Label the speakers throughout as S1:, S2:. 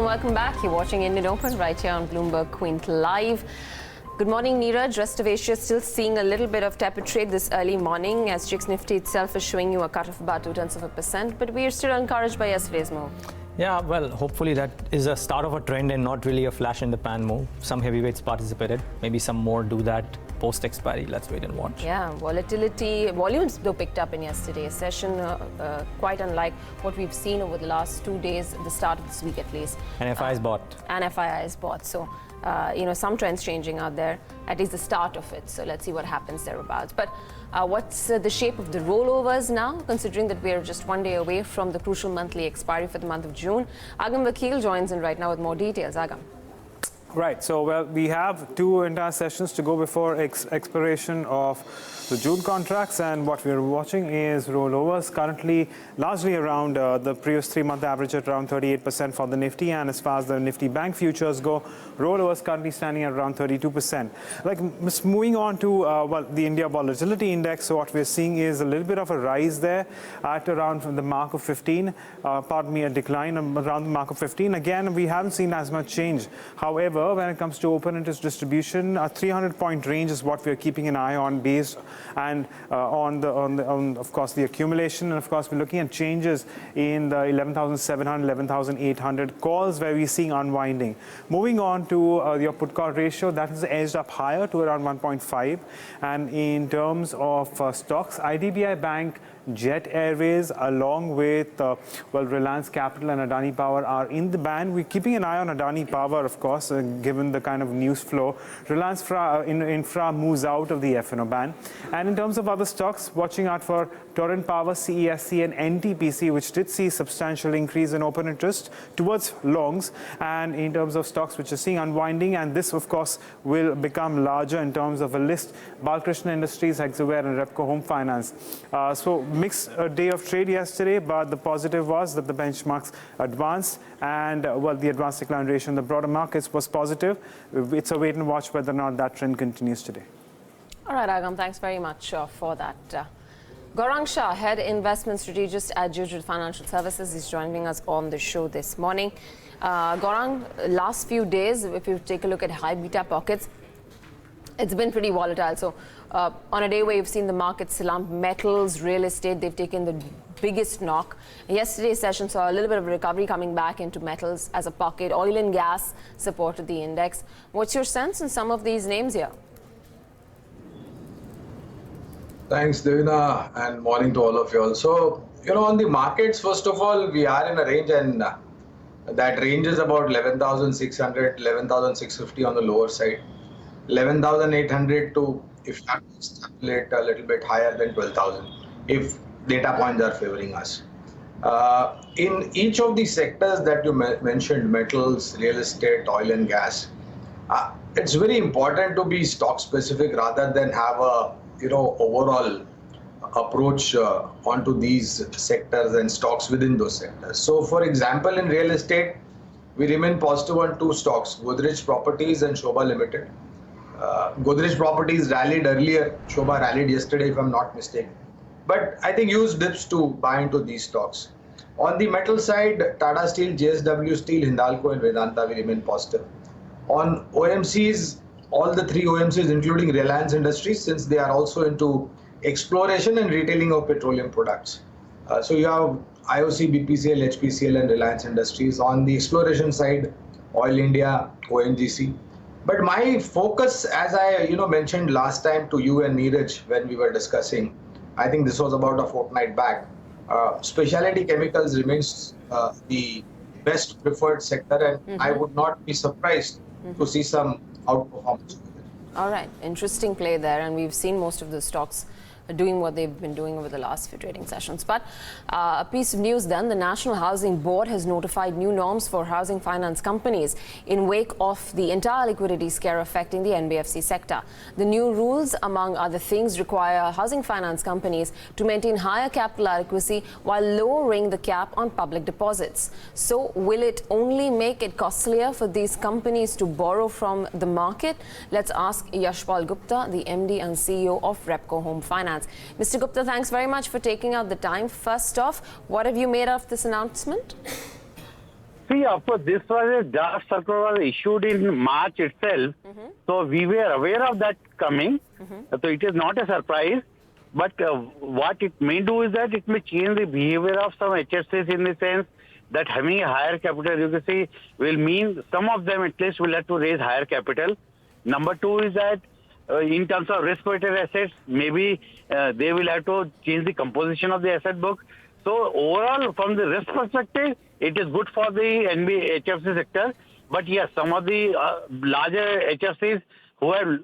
S1: welcome back. You're watching Indian Open right here on Bloomberg Quint Live. Good morning, Neeraj. Rest of Asia still seeing a little bit of tepid trade this early morning as SGX Nifty itself is showing you a cut of about 0.2%, but we are still encouraged by yesterday's move.
S2: Yeah, well, hopefully that is a start of a trend and not really a flash in the pan move. Some heavyweights participated. Maybe some more do that post-expiry. Let's wait and watch.
S1: Yeah, volatility. Volumes though picked up in yesterday's session, quite unlike what we've seen over the last 2 days, at the start of this week at least.
S2: And FI is bought.
S1: And FII is bought. So, some trends changing out there, at least the start of it. So let's see what happens thereabouts. But what's the shape of the rollovers now, considering that we're just 1 day away from the crucial monthly expiry for the month of June? Agam Vakil joins in right now with more details. Agam.
S3: Right. So, well, we have 2 entire sessions to go before expiration of the June contracts, and what we're watching is rollovers currently largely around the previous 3-month average at around 38% for the Nifty, and as far as the Nifty Bank futures go, rollovers currently standing at around 32%. Like, moving on to the India Volatility Index, so what we're seeing is a little bit of a rise there at around the mark of 15, a decline around the mark of 15. Again, we haven't seen as much change. However, when it comes to open interest distribution, a 300-point range is what we're keeping an eye on, based and on of course the accumulation, and of course we're looking at changes in the 11,700, 11,800 calls where we're seeing unwinding. Moving on to your put call ratio, that has edged up higher to around 1.5, and in terms of stocks, IDBI Bank, Jet Airways, along with Reliance Capital and Adani Power are in the band. We're keeping an eye on Adani Power, of course, given the kind of news flow. Reliance Infra moves out of the F&O band. And in terms of other stocks, watching out for Torrent Power, CESC and NTPC, which did see substantial increase in open interest towards longs. And in terms of stocks which are seeing unwinding, and this, of course, will become larger in terms of a list, Balkrishna Industries, Hexaware and Repco Home Finance. So mixed day of trade yesterday, but the positive was that the benchmarks advanced, and the advanced decline ratio in the broader markets was positive. It's a wait and watch whether or not that trend continues today.
S1: All right, Agam, thanks very much for that. Gaurang Shah, Head Investment Strategist at Geojit Financial Services, is joining us on the show this morning. Gaurang, last few days, if you take a look at high beta pockets, it's been pretty volatile. So on a day where you've seen the market slump, metals, real estate, they've taken the biggest knock. Yesterday's session saw a little bit of recovery coming back into metals as a pocket. Oil and gas supported the index. What's your sense in some of these names here?
S4: Thanks, Devina, and morning to all of you all. So, on the markets, first of all, we are in a range, and that range is about 11,600, 11,650 on the lower side. 11,800 to, if you have to extrapolate, a little bit higher than 12,000 if data points are favoring us. In each of the sectors that you mentioned, metals, real estate, oil and gas, it's very important to be stock specific rather than have a overall approach onto these sectors and stocks within those sectors. So for example, in real estate, we remain positive on 2 stocks, Godrej Properties and Shobha Limited. Godrej Properties rallied earlier, Shobha rallied yesterday if I'm not mistaken. But I think use dips to buy into these stocks. On the metal side, Tata Steel, JSW Steel, Hindalco and Vedanta will remain positive. On OMCs, all the 3 OMCs including Reliance Industries, since they are also into exploration and retailing of petroleum products. So you have IOC, BPCL, HPCL and Reliance Industries. On the exploration side, Oil India, ONGC. But my focus, as I mentioned last time to you and Neeraj when we were discussing, I think this was about a fortnight back, specialty chemicals remains the best preferred sector, and I would not be surprised to see some outperformance.
S1: All right, interesting play there, and we've seen most of the stocks doing what they've been doing over the last few trading sessions. But a piece of news then, the National Housing Board has notified new norms for housing finance companies in wake of the entire liquidity scare affecting the NBFC sector. The new rules, among other things, require housing finance companies to maintain higher capital adequacy while lowering the cap on public deposits. So will it only make it costlier for these companies to borrow from the market? Let's ask Yashpal Gupta, the MD and CEO of Repco Home Finance. Mr. Gupta, thanks very much for taking out the time. First off, what have you made of this announcement?
S5: See, of course, this was a draft circular was issued in March itself. So we were aware of that coming. So it is not a surprise. But what it may do is that it may change the behavior of some HFCs in the sense that having a higher capital adequacy will mean some of them at least will have to raise higher capital. Number two is that in terms of risk-weighted assets, maybe they will have to change the composition of the asset book. So overall, from the risk perspective, it is good for the HFC sector. But yes, some of the larger HFCs who have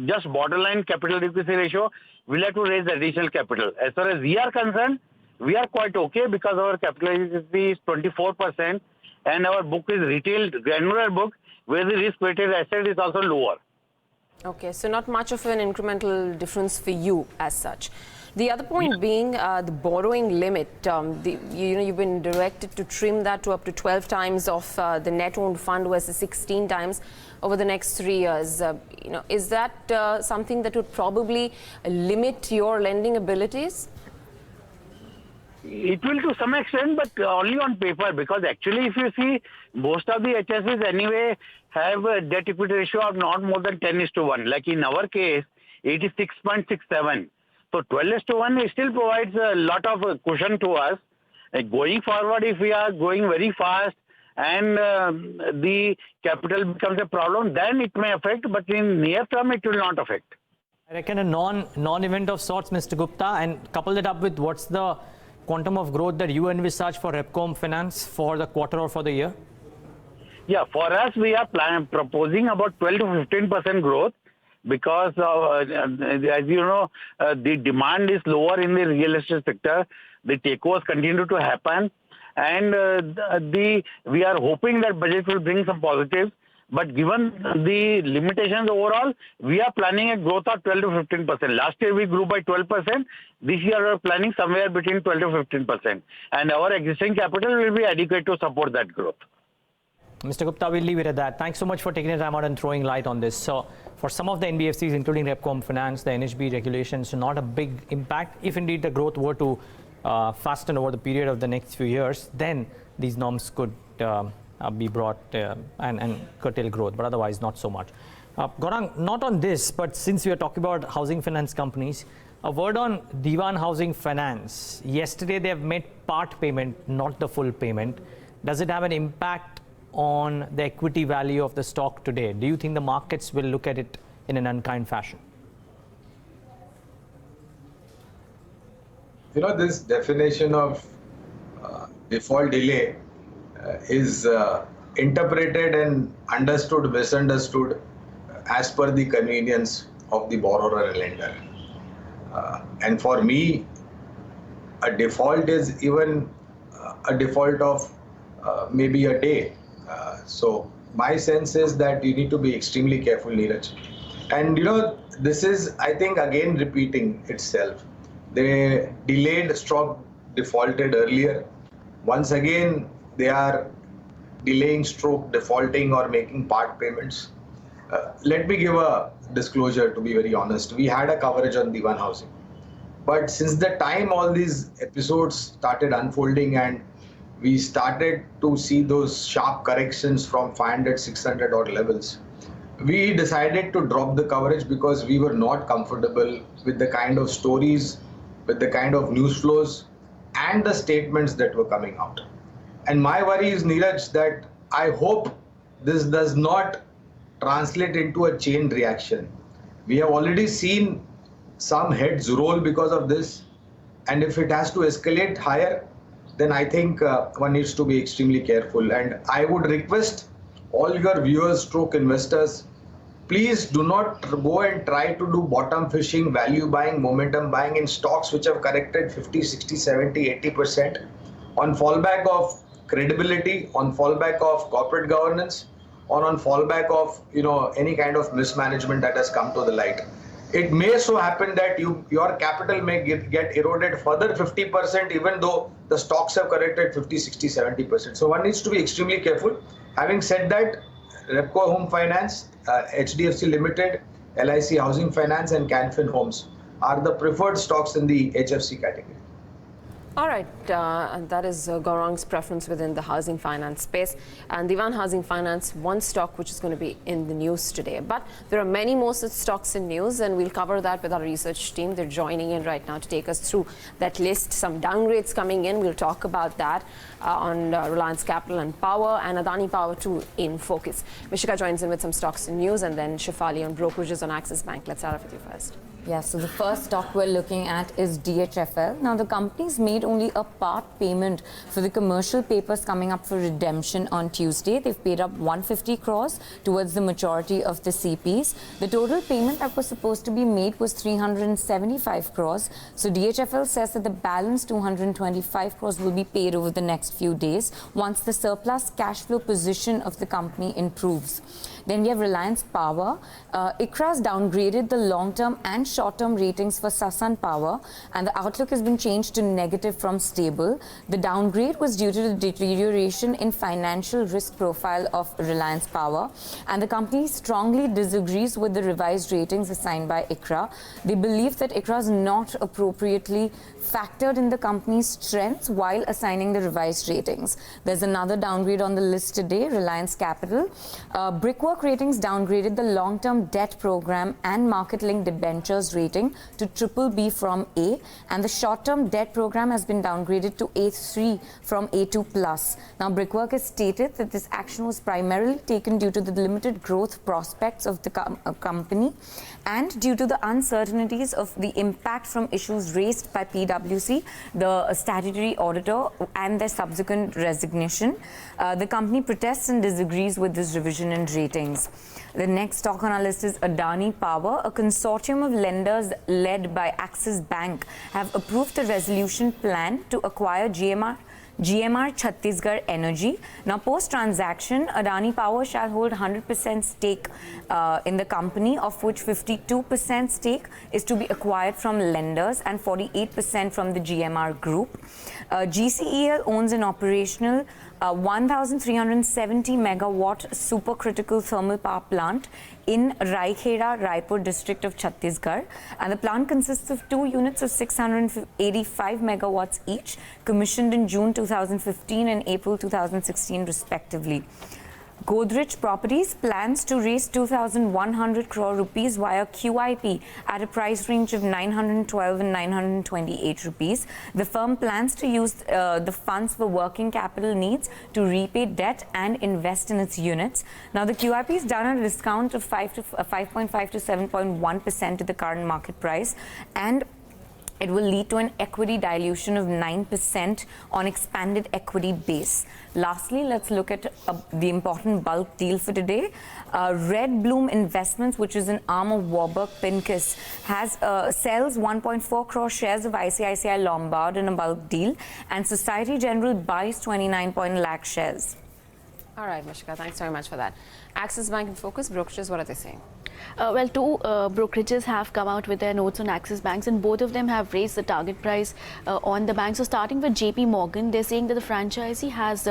S5: just borderline capital adequacy ratio will have to raise additional capital. As far as we are concerned, we are quite okay because our capital adequacy is 24% and our book is retail granular book where the risk-weighted asset is also lower.
S1: Okay, so not much of an incremental difference for you as such. The other point being the borrowing limit. You've been directed to trim that to up to 12 times of the net owned fund versus 16 times over the next 3 years. Is that something that would probably limit your lending abilities?
S5: It will to some extent, but only on paper, because actually if you see, most of the HSCs anyway have a debt equity ratio of not more than 10:1. Like in our case, it is 6.67. So 12:1 still provides a lot of cushion to us. Going forward, if we are going very fast and the capital becomes a problem, then it may affect, but in near term, it will not affect.
S2: I reckon a non-event of sorts, Mr. Gupta, and couple that up with what's the quantum of growth that you envisage for Repcom Finance for the quarter or for the year?
S5: Yeah, for us, we are proposing about 12 to 15% growth because, as you know, the demand is lower in the real estate sector. The takeovers continue to happen. And we are hoping that budget will bring some positives. But given the limitations overall, we are planning a growth of 12 to 15%. Last year we grew by 12%. This year we are planning somewhere between 12 to 15%. And our existing capital will be adequate to support that growth.
S2: Mr. Gupta, we'll leave it at that. Thanks so much for taking the time out and throwing light on this. So for some of the NBFCs, including Repcom Finance, the NHB regulations, not a big impact. If indeed the growth were to fasten over the period of the next few years, then these norms could be brought and curtail growth, but otherwise not so much. Gaurang, not on this, but since we are talking about housing finance companies, a word on Devon Housing Finance. Yesterday they have made part payment, not the full payment. Does it have an impact on the equity value of the stock today? Do you think the markets will look at it in an unkind fashion?
S4: This definition of default delay is interpreted and understood, misunderstood as per the convenience of the borrower and lender. And for me, a default is even a default of maybe a day. So my sense is that you need to be extremely careful, Neeraj. And this is, I think, again repeating itself. They delayed, stroke defaulted earlier. Once again, they are delaying, stroke defaulting or making part payments. Let me give a disclosure, to be very honest. We had a coverage on Devon Housing. But since the time all these episodes started unfolding and we started to see those sharp corrections from 500, 600 odd levels, we decided to drop the coverage because we were not comfortable with the kind of stories, with the kind of news flows and the statements that were coming out. And my worry is, Neeraj, that I hope this does not translate into a chain reaction. We have already seen some heads roll because of this. And if it has to escalate higher, then I think one needs to be extremely careful. And I would request all your viewers, stroke investors, please do not go and try to do bottom fishing, value buying, momentum buying in stocks which have corrected 50, 60, 70, 80% on fallback of credibility, on fallback of corporate governance, or on fallback of any kind of mismanagement that has come to the light. It may so happen that your capital may get eroded further 50%, even though the stocks have corrected 50, 60, 70%. So one needs to be extremely careful. Having said that, Repco Home Finance, HDFC Limited, LIC Housing Finance and Canfin Homes are the preferred stocks in the HFC category.
S1: All right, and that is Gaurang's preference within the housing finance space. And Devon Housing Finance, one stock which is going to be in the news today. But there are many more such stocks in news, and we'll cover that with our research team. They're joining in right now to take us through that list. Some downgrades coming in. We'll talk about that on Reliance Capital and Power, and Adani Power too in focus. Mishika joins in with some stocks in news, and then Shefali on brokerages on Axis Bank. Let's start off with you first.
S6: Yeah, so the first stock we're looking at is DHFL. Now, the company's made only a part payment for the commercial papers coming up for redemption on Tuesday. They've paid up 150 crores towards the maturity of the CPs. The total payment that was supposed to be made was 375 crores. So DHFL says that the balance 225 crores will be paid over the next few days once the surplus cash flow position of the company improves. Then we have Reliance Power. ICRA's downgraded the long-term and short-term ratings for Sasan Power, and the outlook has been changed to negative from stable. The downgrade was due to the deterioration in financial risk profile of Reliance Power, and the company strongly disagrees with the revised ratings assigned by ICRA. They believe that ICRA is not appropriately factored in the company's strengths while assigning the revised ratings. There's another downgrade on the list today, Reliance Capital. Brickwork Ratings downgraded the long-term debt program and market-linked debentures rating to BBB from A, and the short-term debt program has been downgraded to A3 from A2+. Now, Brickwork has stated that this action was primarily taken due to the limited growth prospects of the company and due to the uncertainties of the impact from issues raised by PwC, the statutory auditor, and their subsequent resignation. The company protests and disagrees with this revision in ratings. The next stock on our list is Adani Power. A consortium of lenders led by Axis Bank have approved the resolution plan to acquire GMR Chhattisgarh Energy. Now, post-transaction, Adani Power shall hold 100% stake in the company, of which 52% stake is to be acquired from lenders and 48% from the GMR group. GCEL owns an operational 1,370 megawatt supercritical thermal power plant in Raikheda, Raipur district of Chhattisgarh, and the plant consists of two units of 685 megawatts each, commissioned in June 2015 and April 2016 respectively. Godrej Properties plans to raise 2,100 crore rupees via QIP at a price range of 912 and 928 rupees. The firm plans to use the funds for working capital needs to repay debt and invest in its units. Now, the QIP is done at a discount of 5.5 to 7.1% to the current market price, and it will lead to an equity dilution of 9% on expanded equity base. Lastly, let's look at the important bulk deal for today. Red Bloom Investments, which is an arm of Warburg Pincus, sells 1.4 crore shares of ICICI Lombard in a bulk deal, and Society General buys 29 lakh shares.
S1: All right, Mishika, thanks very much for that. Axis Bank in focus, brokerages, what are they saying?
S7: Well, two brokerages have come out with their notes on Axis Banks, and both of them have raised the target price on the bank. So starting with JP Morgan, they're saying that the franchisee has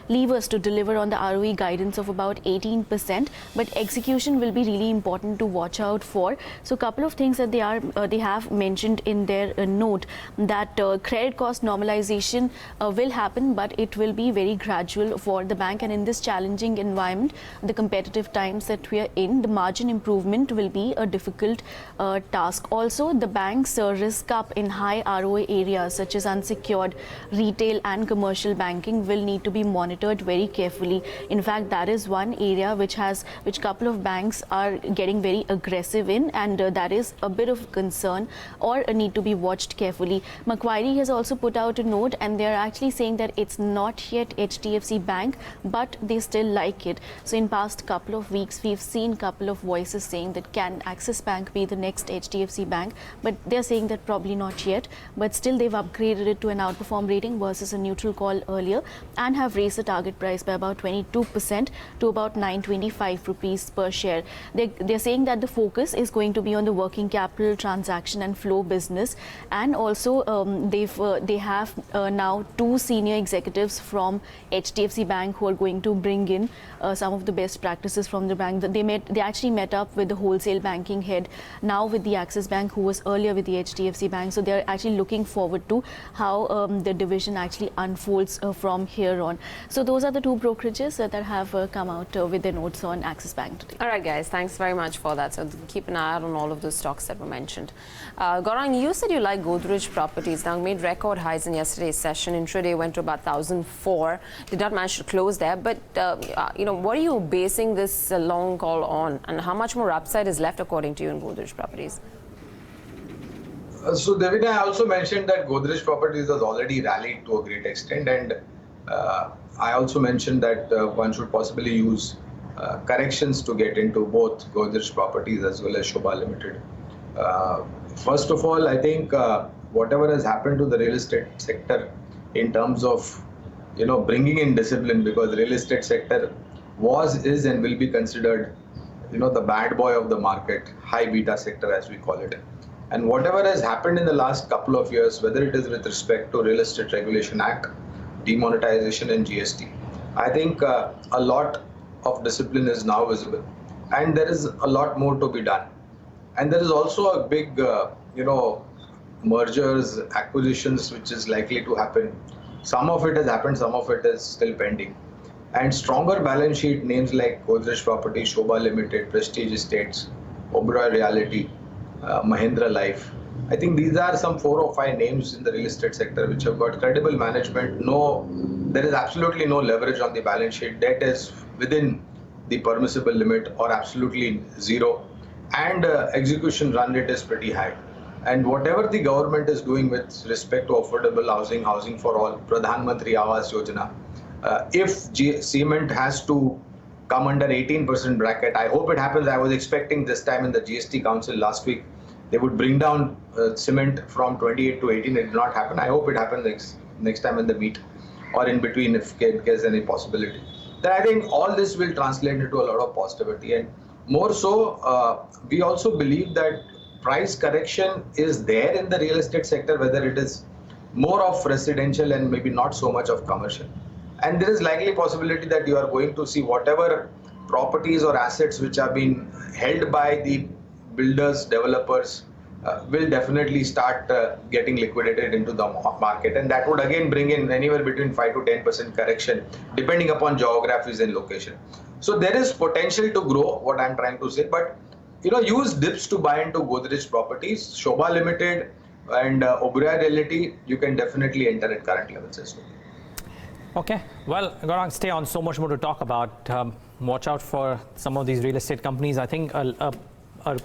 S7: levers to deliver on the ROE guidance of about 18%, but execution will be really important to watch out for. So a couple of things that they have mentioned in their note, that credit cost normalization will happen, but it will be very gradual for the bank, and in this challenging environment, the competitive times that we are in, the margin improvement will be a difficult task. Also, the bank's risk up in high ROA areas such as unsecured, retail and commercial banking will need to be monitored very carefully. In fact, that is one area which couple of banks are getting very aggressive in, and that is a bit of concern or a need to be watched carefully. Macquarie has also put out a note, and they're actually saying that it's not yet HDFC Bank, but they still like it. So in past couple of weeks, we've seen couple of voices saying that can Axis Bank be the next HDFC Bank, but they're saying that probably not yet, but still they've upgraded it to an outperform rating versus a neutral call earlier, and have raised the target price by about 22% to about 925 rupees per share. They're saying that the focus is going to be on the working capital, transaction and flow business, and also they have now two senior executives from HDFC Bank who are going to bring in some of the best practices from the bank. They actually met up with the wholesale banking head, now with the Axis Bank, who was earlier with the HDFC Bank. So they're actually looking forward to how the division actually unfolds from here on. So those are the two brokerages that have come out with their notes on Axis Bank today.
S1: All right, guys, thanks very much for that. So keep an eye out on all of the stocks that were mentioned. Gaurang, you said you like Godrej Properties. Now, made record highs in yesterday's session. Intraday went to about 1,004. Did not manage to close there. But, what are you basing this long call on? And how much more upside is left, according to you, in Godrej Properties?
S4: So, Devina, I also mentioned that Godrej Properties has already rallied to a great extent. And I also mentioned that one should possibly use corrections to get into both Godrej Properties as well as Shobha Limited. First of all, I think whatever has happened to the real estate sector in terms of, bringing in discipline, because the real estate sector was, is, and will be considered, the bad boy of the market, high beta sector as we call it. And whatever has happened in the last couple of years, whether it is with respect to Real Estate Regulation Act, demonetization and GST, I think a lot of discipline is now visible, and there is a lot more to be done. And there is also a big, mergers, acquisitions, which is likely to happen. Some of it has happened, some of it is still pending. And stronger balance sheet names like Godrej Properties, Shobha Limited, Prestige Estates, Oberoi Realty, Mahindra Life. I think these are some 4 or 5 names in the real estate sector which have got credible management. There is absolutely no leverage on the balance sheet. Debt is within the permissible limit or absolutely zero. And execution run rate is pretty high. And whatever the government is doing with respect to affordable housing, housing for all, Pradhan Mantri Awas Yojana, if cement has to come under 18% bracket, I hope it happens. I was expecting this time in the GST Council last week, they would bring down cement from 28 to 18. It did not happen. I hope it happens next time in the meet or in between if there's any possibility. Then I think all this will translate into a lot of positivity. And more so, we also believe that price correction is there in the real estate sector, whether it is more of residential and maybe not so much of commercial. And there is likely possibility that you are going to see whatever properties or assets which have been held by the builders, developers, will definitely start getting liquidated into the market. And that would again bring in anywhere between 5 to 10% correction, depending upon geographies and location. So there is potential to grow, what I'm trying to say, but use dips to buy into Godrej Properties, Shobha Limited and Oberoi Realty. You can definitely enter at current levels as well.
S2: Okay, well, Gaurang, stay on. So much more to talk about. Watch out for some of these real estate companies. I think a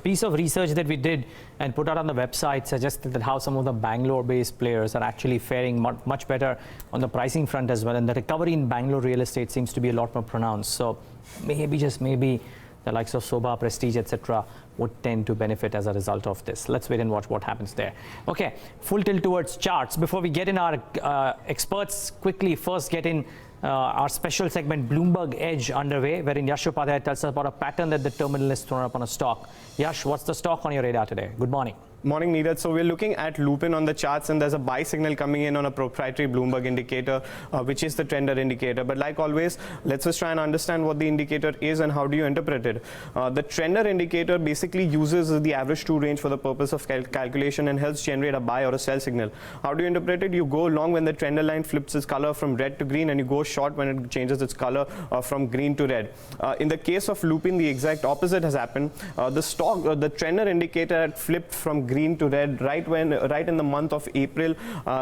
S2: piece of research that we did and put out on the website suggested that how some of the Bangalore-based players are actually faring much better on the pricing front as well. And the recovery in Bangalore real estate seems to be a lot more pronounced. So maybe, just maybe, the likes of Sobha, Prestige, etc. would tend to benefit as a result of this. Let's wait and watch what happens there. Okay, full tilt towards charts. Before we get in our experts, quickly first get in our special segment Bloomberg Edge underway, wherein Yash Upadhyay tells us about a pattern that the terminal has thrown up on a stock. Yash, what's the stock on your radar today? Good morning.
S8: Morning, Neeraj. So we're looking at Lupin on the charts, and there's a buy signal coming in on a proprietary Bloomberg indicator, which is the trender indicator. But like always, let's just try and understand what the indicator is and how do you interpret it. The trender indicator basically uses the average true range for the purpose of calculation and helps generate a buy or a sell signal. How do you interpret it? You go long when the trender line flips its color from red to green, and you go short when it changes its color from green to red. In the case of Lupin, the exact opposite has happened. The trender indicator had flipped from green to red right in the month of April,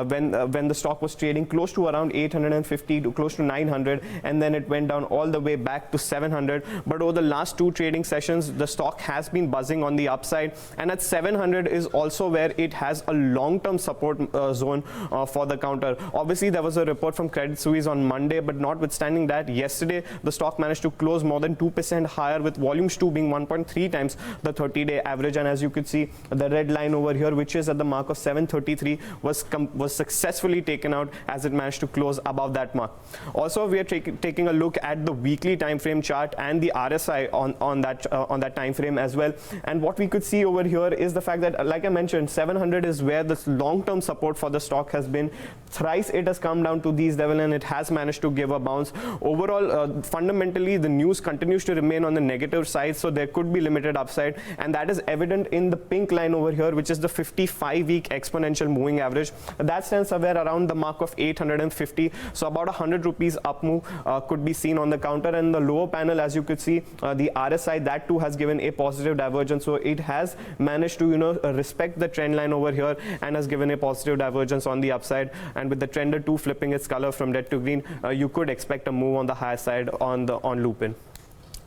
S8: when the stock was trading close to around 850 to close to 900, and then it went down all the way back to 700. But over the last 2 trading sessions, the stock has been buzzing on the upside, and at 700 is also where it has a long-term support zone for the counter. Obviously, there was a report from Credit Suisse on Monday, but notwithstanding that, yesterday the stock managed to close more than 2% higher, with volumes 2 being 1.3 times the 30-day average. And as you could see, the red line over here, which is at the mark of 733, was successfully taken out as it managed to close above that mark. Also, we are taking a look at the weekly time frame chart and the RSI on that time frame as well. And what we could see over here is the fact that, like I mentioned, 700 is where the long-term support for the stock has been. thrice it has come down to these levels and it has managed to give a bounce. Overall, fundamentally, the news continues to remain on the negative side, so there could be limited upside, and that is evident in the pink line over here, which is the 55-week exponential moving average. That stands somewhere around the mark of 850, so about 100 rupees up move could be seen on the counter. And the lower panel, as you could see, the RSI, that too has given a positive divergence, so it has managed to respect the trend line over here and has given a positive divergence on the upside. And with the trender 2 flipping its color from red to green, you could expect a move on the higher side on Lupin.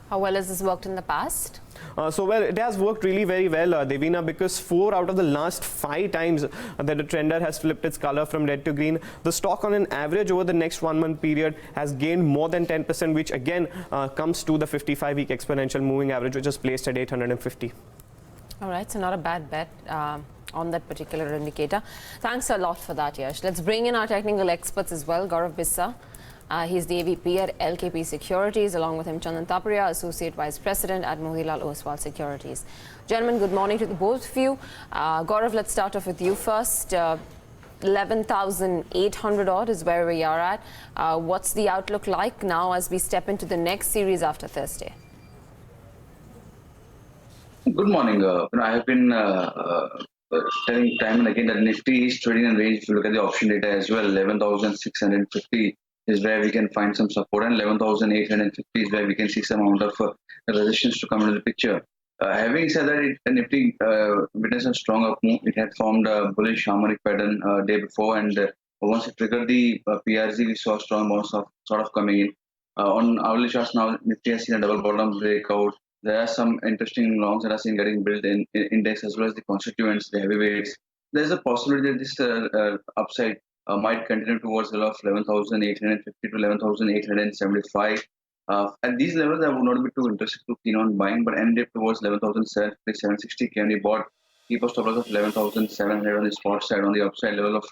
S1: How well has this worked in the past?
S8: So well, it has worked really very well, Devina, because 4 out of the last 5 times that the trender has flipped its color from red to green, the stock on an average over the next 1 month period has gained more than 10%, which again comes to the 55-week exponential moving average, which is placed at 850.
S1: All right, so not a bad bet on that particular indicator. Thanks a lot for that, Yash. Let's bring in our technical experts as well. Gaurav Bissa, he's the AVP at LKP Securities. Along with him, Chandan Taparia, Associate Vice President at Motilal Oswal Securities. Gentlemen, good morning to the both of you. Gaurav, let's start off with you first. 11,800 odd is where we are at. What's the outlook like now as we step into the next series after Thursday?
S9: Good morning. I have been telling time and again that Nifty is trading in range. If you look at the option data as well, 11,650 is where we can find some support, and 11,850 is where we can see some amount of resistance to come into the picture. Having said that, Nifty witnessed a strong up move. It had formed a bullish harmonic pattern day before, and once it triggered the PRZ, we saw a strong bounce sort of coming in. On hourly charts now, Nifty has seen a double bottom breakout. There are some interesting longs that are seen getting built in index, as well as the constituents, the heavyweights. There's a possibility that this upside might continue towards the level of 11,850 to 11,875. At these levels, I would not be too interested to keen on buying, but end up towards 11,760 can be bought. Keep a stop loss of 11,700 on the spot side. On the upside level of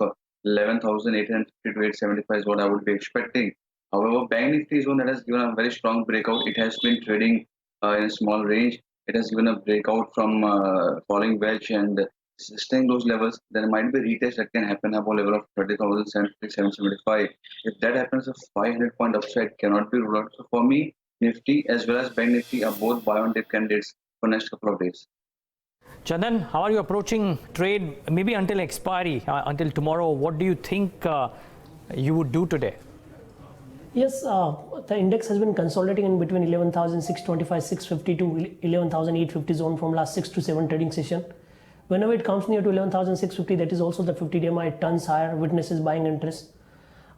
S9: 11,850 to 875 is what I would be expecting. However, Bank Nifty is one that has given a very strong breakout. It has been trading in a small range. It has given a breakout from falling wedge and staying those levels. There might be a retest that can happen above level of 30,775. If that happens, a 500-point upside cannot be ruled out. So for me, Nifty as well as Bank Nifty are both buy on dip candidates for next couple of days.
S2: Chandan, how are you approaching trade maybe until expiry, until tomorrow? What do you think you would do today?
S10: Yes, the index has been consolidating in between 11,625, 650 to 11,850 zone from last 6 to 7 trading session. Whenever it comes near to 11,650, that is also the 50-day MA, it turns higher, witnesses buying interest.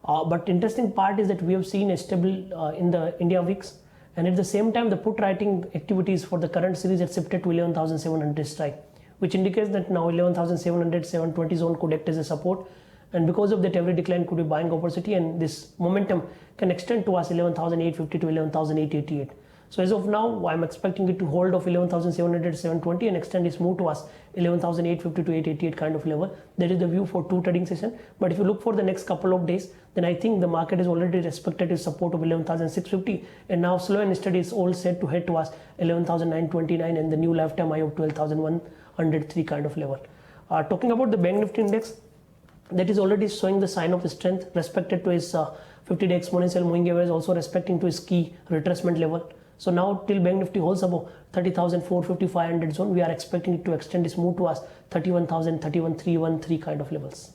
S10: But interesting part is that we have seen a stable in the India VIX, and at the same time, the put writing activities for the current series had shifted to 11,700 strike, which indicates that now 11,700, 720 zone could act as a support. And because of that, every decline could be buying opportunity, and this momentum can extend to us 11,850 to 11,888. So as of now, I'm expecting it to hold off 11,700, 720 and extend its move to us 11,850 to 888 kind of level. That is the view for 2 trading sessions. But if you look for the next couple of days, then I think the market has already respected its support of 11,650, and now slow and steady is all set to head to us 11,929 and the new lifetime high of 12,103 kind of level. Talking about the Bank Nifty index, that is already showing the sign of the strength respected to its 50-day exponential moving average, also respecting to its key retracement level. So now till Bank Nifty holds above 30,450, 500 zone, we are expecting it to extend its move to us 31,000, 31,313 kind of levels.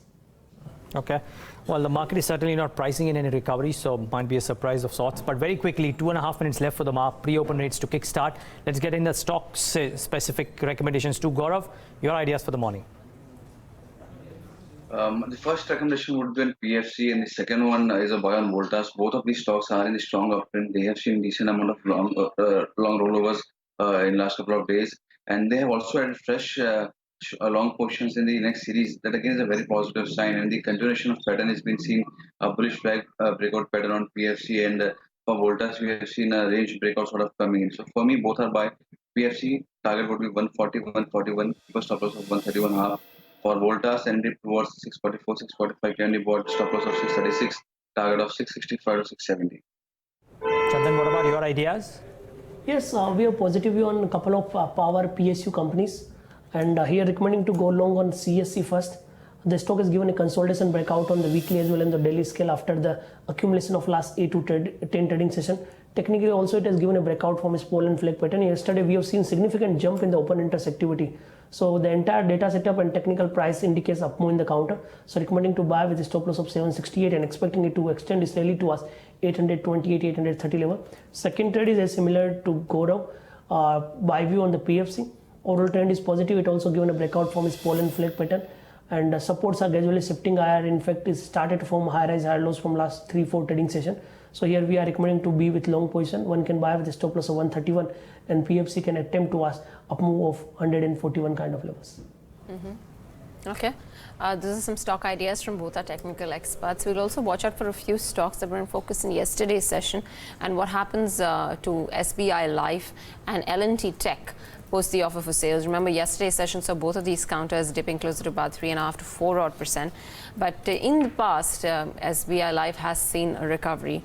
S2: Okay. Well, the market is certainly not pricing in any recovery, so might be a surprise of sorts. But very quickly, 2.5 minutes left for the pre-open rates to kickstart. Let's get in the stocks specific recommendations to Gaurav. Your ideas for the morning.
S9: The first recommendation would be on PFC, and the second one is a buy on Voltas. Both of these stocks are in the strong uptrend. They have seen decent amount of long rollovers in last couple of days, and they have also had fresh long positions in the next series. That again is a very positive sign, and the continuation of pattern has been seen a bullish breakout pattern on PFC, and for Voltas we have seen a range breakout sort of coming in. So for me, both are buy. PFC target would be 140, 141, first stop loss of 131.5. For Voltas, and dip towards 644, 645 can be bought, stop loss of 636, target of 665 to 670.
S2: Chandan, what about your ideas?
S10: Yes, we are positive on a couple of power PSU companies, and here recommending to go long on CSC first. The stock has given a consolidation breakout on the weekly as well as the daily scale after the accumulation of last 8 to 10 trading session. Technically also it has given a breakout from its pole and flag pattern. Yesterday we have seen significant jump in the open interest activity. So the entire data setup and technical price indicates up move in the counter. So recommending to buy with a stop loss of 768 and expecting it to extend its rally towards 828, 830 level. Second trade is similar to Gaurav. Buy view on the PFC. Overall trend is positive. It also given a breakout from its pole and flag pattern. And supports are gradually shifting higher. In fact, it started from high rise, high lows from last 3-4 trading session. So here we are recommending to be with long position. One can buy with a stop loss of 131 and PFC can attempt to us up move of 141 kind of levels.
S1: Okay. This is some stock ideas from both our technical experts. We'll also watch out for a few stocks that were in focus in yesterday's session and what happens to SBI Life and L&T Tech post the offer for sales. Remember, yesterday's session saw both of these counters dipping closer to about 3.5 to 4% But in the past, SBI Life has seen a recovery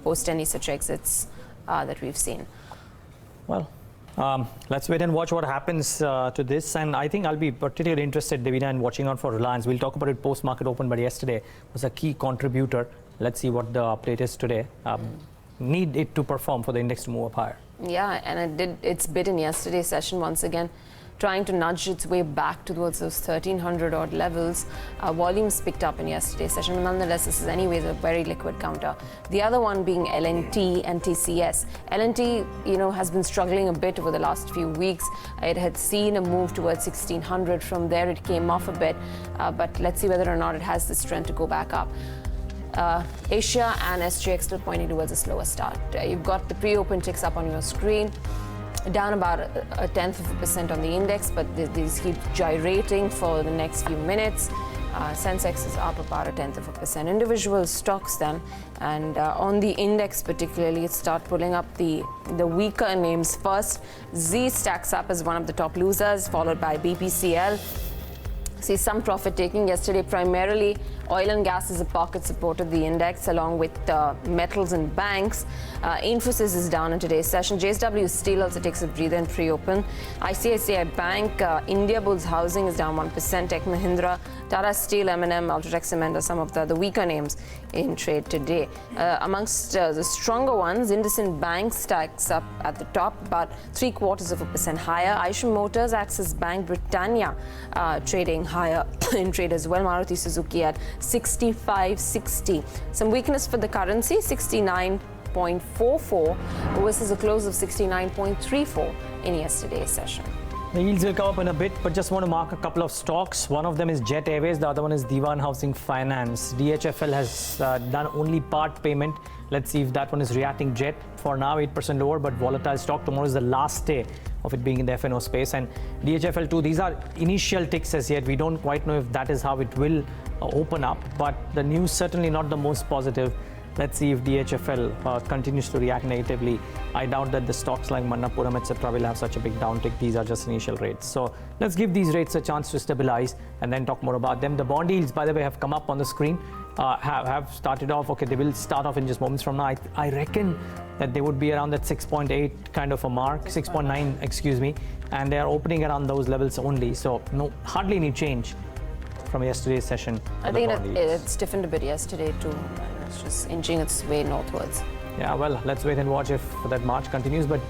S1: post any such exits that we've seen.
S2: Well, let's wait and watch what happens to this. And I think I'll be particularly interested, Devina, in watching out for Reliance. We'll talk about it post-market open, but yesterday was a key contributor. Let's see what the update is today. Need it to perform for the index to move up higher.
S1: Yeah, and it did its bit in yesterday's session once again, trying to nudge its way back towards those 1300 odd levels. Volumes picked up in yesterday's session, but nonetheless, this is anyways a very liquid counter. The other one being L&T and TCS. L&T, has been struggling a bit over the last few weeks. It had seen a move towards 1600. From there, it came off a bit, but let's see whether or not it has the strength to go back up. Asia and SGX still pointing towards a slower start. You've got the pre-open ticks up on your screen, down about 0.1% on the index, but these keep gyrating for the next few minutes. Sensex is up about 0.1%. Individual stocks then, and on the index particularly, start pulling up the weaker names first. Z stacks up as one of the top losers, followed by BPCL. See some profit taking yesterday. Primarily oil and gas as a pocket supported the index along with metals and banks. Infosys is down in today's session. JSW Steel also takes a breather in pre-open. ICICI Bank, India Bulls Housing is down 1%. Tech Mahindra, Tata Steel, M&M, Ultratech Cement are some of the weaker names in trade today. Amongst the stronger ones, IndianOpen Bank stacks up at the top, about 0.75% higher. Eicher Motors, Axis Bank, Britannia trading higher in trade as well. Maruti Suzuki at 65.60. Some weakness for the currency, 69.44 versus a close of 69.34 in yesterday's session.
S2: The yields will come up in a bit, but just want to mark a couple of stocks. One of them is Jet Airways, the other one is Devon Housing Finance. DHFL has done only part payment. Let's see if that one is reacting. Jet for now 8% lower, but volatile stock. Tomorrow is the last day of it being in the F&O space. And DHFL too, these are initial ticks as yet. We don't quite know if that is how it will open up, but the news certainly not the most positive. Let's see if DHFL continues to react negatively. I doubt that the stocks like Manappuram, etc. will have such a big downtick. These are just initial rates. So let's give these rates a chance to stabilize and then talk more about them. The bond yields, by the way, have come up on the screen, have started off. Okay, they will start off in just moments from now. I reckon that they would be around that 6.8 kind of a mark, 6.9, excuse me. And they are opening around those levels only. So no, hardly any change from yesterday's session.
S1: I think it stiffened a bit yesterday too. It's just inching its way northwards.
S2: Yeah, well, let's wait and watch if that march continues. But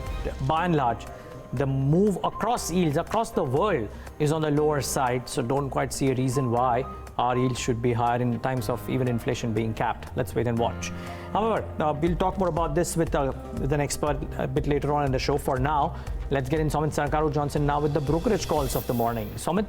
S2: by and large, the move across yields across the world is on the lower side. So don't quite see a reason why our yields should be higher in times of even inflation being capped. Let's wait and watch. However, we'll talk more about this with an expert a bit later on in the show. For now, let's get in Sumit Sarkaru-Johnson now with the brokerage calls of the morning. Sumit,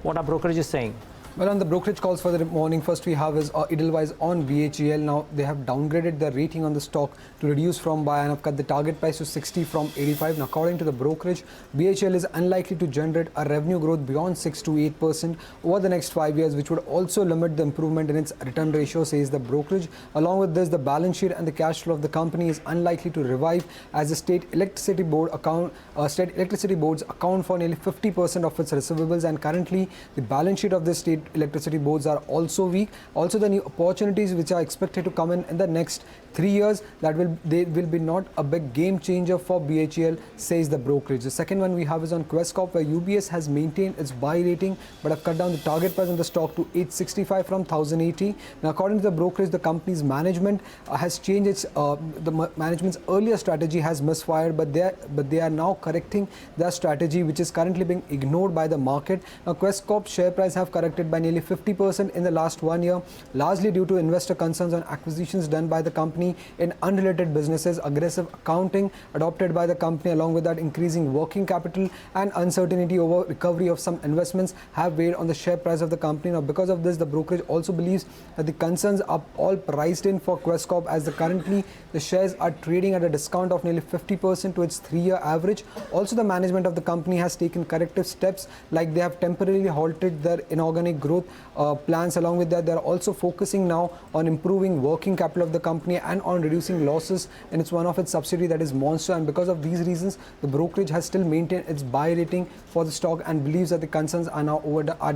S2: what are brokerages saying?
S11: Well, on the brokerage calls for the morning, first we have is Edelweiss on BHEL. Now they have downgraded the rating on the stock to reduce from buy and have cut the target price to 60 from 85. Now, according to the brokerage, BHEL is unlikely to generate a revenue growth beyond 6 to 8% over the next 5 years, which would also limit the improvement in its return ratio, says the brokerage. Along with this, the balance sheet and the cash flow of the company is unlikely to revive as the state electricity boards account for nearly 50% of its receivables, and currently the balance sheet of the state electricity boards are also weak. Also, the new opportunities which are expected to come in the next 3 years, they will be not a big game changer for BHEL, says the brokerage. The second one we have is on Quess Corp, where UBS has maintained its buy rating but have cut down the target price on the stock to 865 from 1080. Now, according to the brokerage, the company's management has changed its management's earlier strategy has misfired, but they are now correcting their strategy, which is currently being ignored by the market. Now, Quess Corp share price have corrected by nearly 50% in the last 1 year, largely due to investor concerns on acquisitions done by the company in unrelated businesses, aggressive accounting adopted by the company, along with that increasing working capital and uncertainty over recovery of some investments have weighed on the share price of the company. Now, because of this, the brokerage also believes that the concerns are all priced in for Quess Corp, as currently the shares are trading at a discount of nearly 50% to its 3-year average. Also, the management of the company has taken corrective steps, like they have temporarily halted their inorganic growth plans. Along with that, they are also focusing now on improving working capital of the company and on reducing losses in one of its subsidiary, that is Monster. And because of these reasons, the brokerage has still maintained its buy rating for the stock and believes that the concerns are now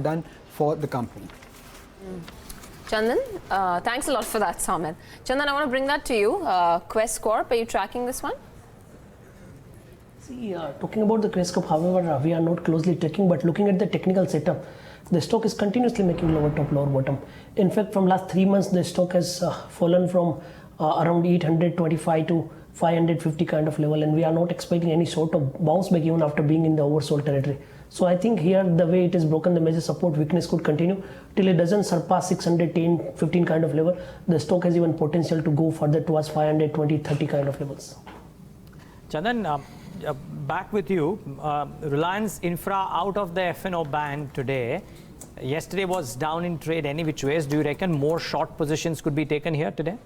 S11: done for the company.
S1: Chandan, thanks a lot for that, Samit. Chandan, I want to bring that to you. Quess Corp, are you tracking this one?
S10: See, talking about the Quess Corp, however, we are not closely tracking, but looking at the technical setup, the stock is continuously making lower top, lower bottom. In fact, from last 3 months, the stock has fallen from around 825 to 550 kind of level, and we are not expecting any sort of bounce back even after being in the oversold territory. So I think here, the way it is broken, the major support weakness could continue till it doesn't surpass 610, 15 kind of level. The stock has even potential to go further towards 520, 30 kind of levels.
S2: Chandan, back with you. Reliance Infra out of the F&O ban today. Yesterday was down in trade any which ways. Do you reckon more short positions could be taken here today?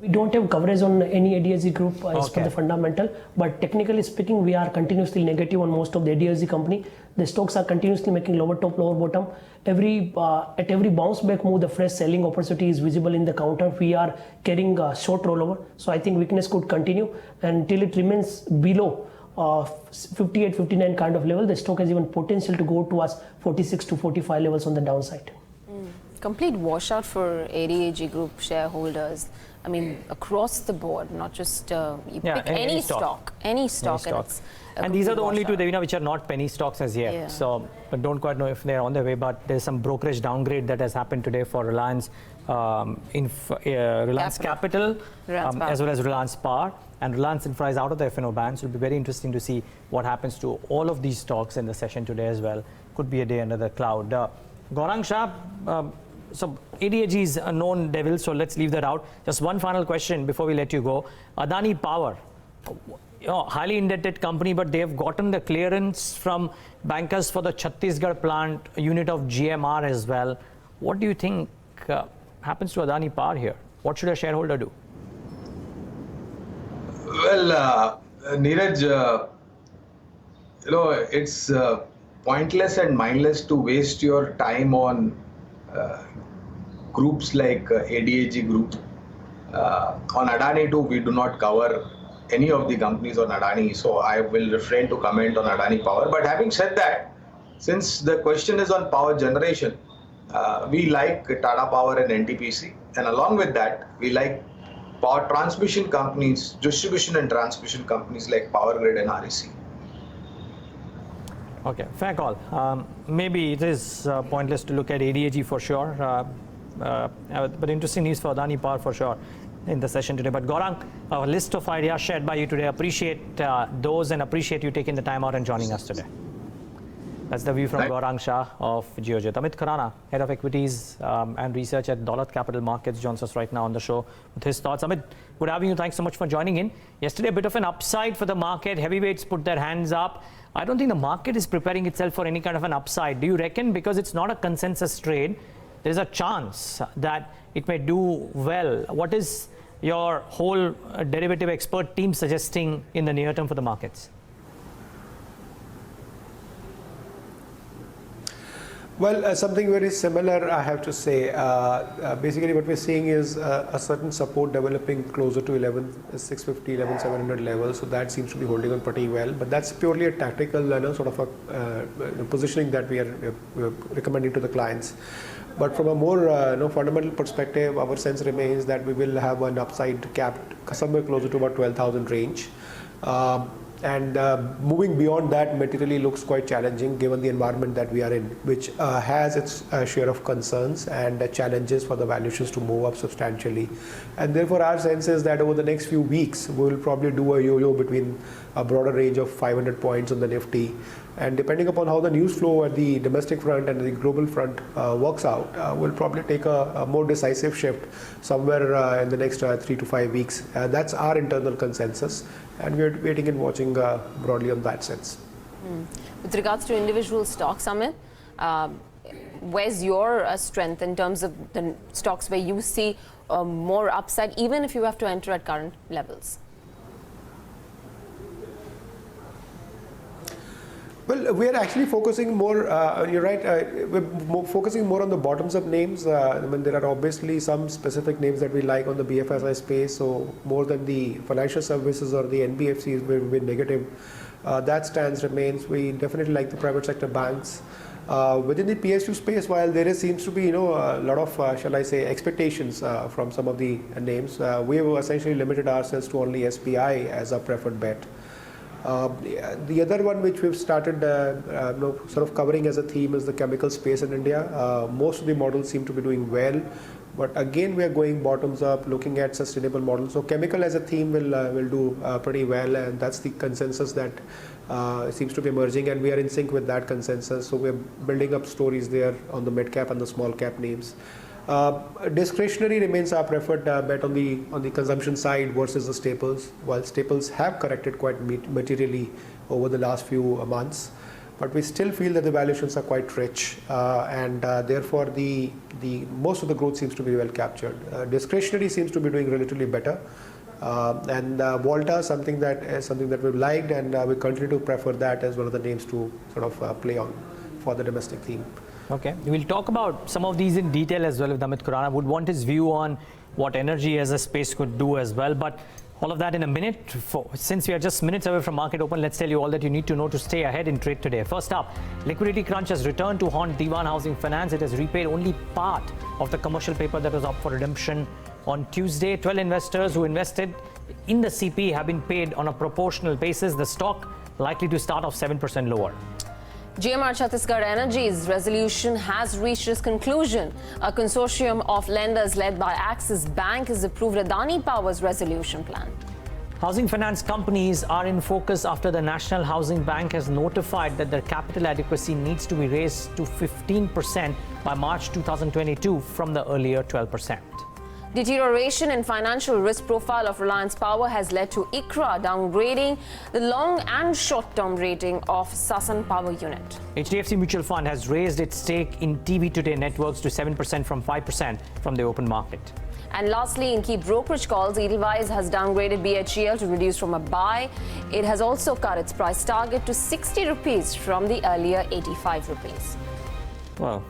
S10: We don't have coverage on any ADSG group as per the fundamental, but technically speaking, we are continuously negative on most of the ADSG company. The stocks are continuously making lower top, lower bottom. At every bounce back move, the fresh selling opportunity is visible in the counter. We are carrying a short rollover, so I think weakness could continue until it remains below 58, 59 kind of level. The stock has even potential to go towards 46 to 45 levels on the downside.
S1: Complete washout for ADAG group shareholders. I mean, across the board, not just you pick any stock.
S2: And these are the only two, Devina, which are not penny stocks as yet. Yeah. So, but don't quite know if they're on their way. But there's some brokerage downgrade that has happened today for Reliance, Reliance Capital, as well as Reliance Power. And Reliance Infra is out of the F&O ban. So it'll be very interesting to see what happens to all of these stocks in the session today as well. Could be a day under the cloud. Gaurang, Shah, so ADAG is a known devil, so let's leave that out. Just one final question before we let you go. Adani Power, highly indebted company, but they have gotten the clearance from bankers for the Chhattisgarh plant, a unit of GMR as well. What do you think happens to Adani Power here? What should a shareholder do?
S4: Well, Neeraj, it's pointless and mindless to waste your time on groups like ADAG Group. On Adani too, we do not cover any of the companies on Adani, so I will refrain to comment on Adani Power. But having said that, since the question is on power generation, we like Tata Power and NTPC, and along with that, we like power transmission companies, distribution and transmission companies like Power Grid and REC.
S2: Okay, fair call. Maybe it is pointless to look at ADAG for sure, but interesting news for Adani Power for sure in the session today. But Gaurang, a list of ideas shared by you today. Appreciate those and appreciate you taking the time out and joining us today. That's the view from Gaurang Shah of Geojit. Amit Khurana, Head of Equities and Research at Dolat Capital Markets, joins us right now on the show with his thoughts. Amit, good having you. Thanks so much for joining in. Yesterday, a bit of an upside for the market. Heavyweights put their hands up. I don't think the market is preparing itself for any kind of an upside. Do you reckon because it's not a consensus trade, there's a chance that it may do well? What is your whole derivative expert team suggesting in the near term for the markets?
S12: Well, something very similar, I have to say. Basically, what we're seeing is a certain support developing closer to 11,650, 11,700 levels. So that seems to be holding on pretty well. But that's purely a tactical, sort of a positioning that we are recommending to the clients. But from a more fundamental perspective, our sense remains that we will have an upside cap somewhere closer to about 12,000 range. And moving beyond that materially looks quite challenging given the environment that we are in, which has its share of concerns and challenges for the valuations to move up substantially. And therefore our sense is that over the next few weeks, we will probably do a yo-yo between a broader range of 500 points on the Nifty. And depending upon how the news flow at the domestic front and the global front works out, we'll probably take a more decisive shift somewhere in the next 3 to 5 weeks. That's our internal consensus, and we're waiting and watching broadly on that sense.
S1: With regards to individual stocks, Amit, where's your strength in terms of the stocks where you see more upside, even if you have to enter at current levels?
S12: Well, we are actually focusing more, you're right, we're focusing more on the bottoms-up names. There are obviously some specific names that we like on the BFSI space, so more than the financial services or the NBFCs where we've been negative. That stance remains. We definitely like the private sector banks. Within the PSU space, while there seems to be a lot of, shall I say, expectations from some of the names, we have essentially limited ourselves to only SBI as a preferred bet. The other one which we've started sort of covering as a theme is the chemical space in India. Most of the models seem to be doing well, but again we are going bottoms up, looking at sustainable models. So chemical as a theme will do pretty well, and that's the consensus that seems to be emerging, and we are in sync with that consensus. So we're building up stories there on the mid cap and the small cap names. Discretionary remains our preferred bet on the consumption side versus the staples, while staples have corrected quite materially over the last few months. But we still feel that the valuations are quite rich, and therefore the most of the growth seems to be well captured. Discretionary seems to be doing relatively better, and Volta something that we've liked, and we continue to prefer that as one of the names to sort of play on for the domestic theme.
S2: Okay, we'll talk about some of these in detail as well with Amit Khurana. Would want his view on what energy as a space could do as well, but all of that in a minute. Since we are just minutes away from market open, let's tell you all that you need to know to stay ahead in trade today. First up, liquidity crunch has returned to haunt Devon Housing Finance. It has repaid only part of the commercial paper that was up for redemption on Tuesday. 12 investors who invested in the CP have been paid on a proportional basis. The stock likely to start off 7% lower.
S1: GMR Chhattisgarh Energy's resolution has reached its conclusion. A consortium of lenders led by Axis Bank has approved Adani Power's resolution plan.
S2: Housing finance companies are in focus after the National Housing Bank has notified that their capital adequacy needs to be raised to 15% by March 2022 from the earlier 12%.
S1: Deterioration in financial risk profile of Reliance Power has led to ICRA downgrading the long and short-term rating of Sasan Power Unit.
S2: HDFC Mutual Fund has raised its stake in TV Today Networks to 7% from 5% from the open market.
S1: And lastly, in key brokerage calls, Edelweiss has downgraded BHEL to reduce from a buy. It has also cut its price target to 60 rupees from the earlier 85 rupees.
S2: Well,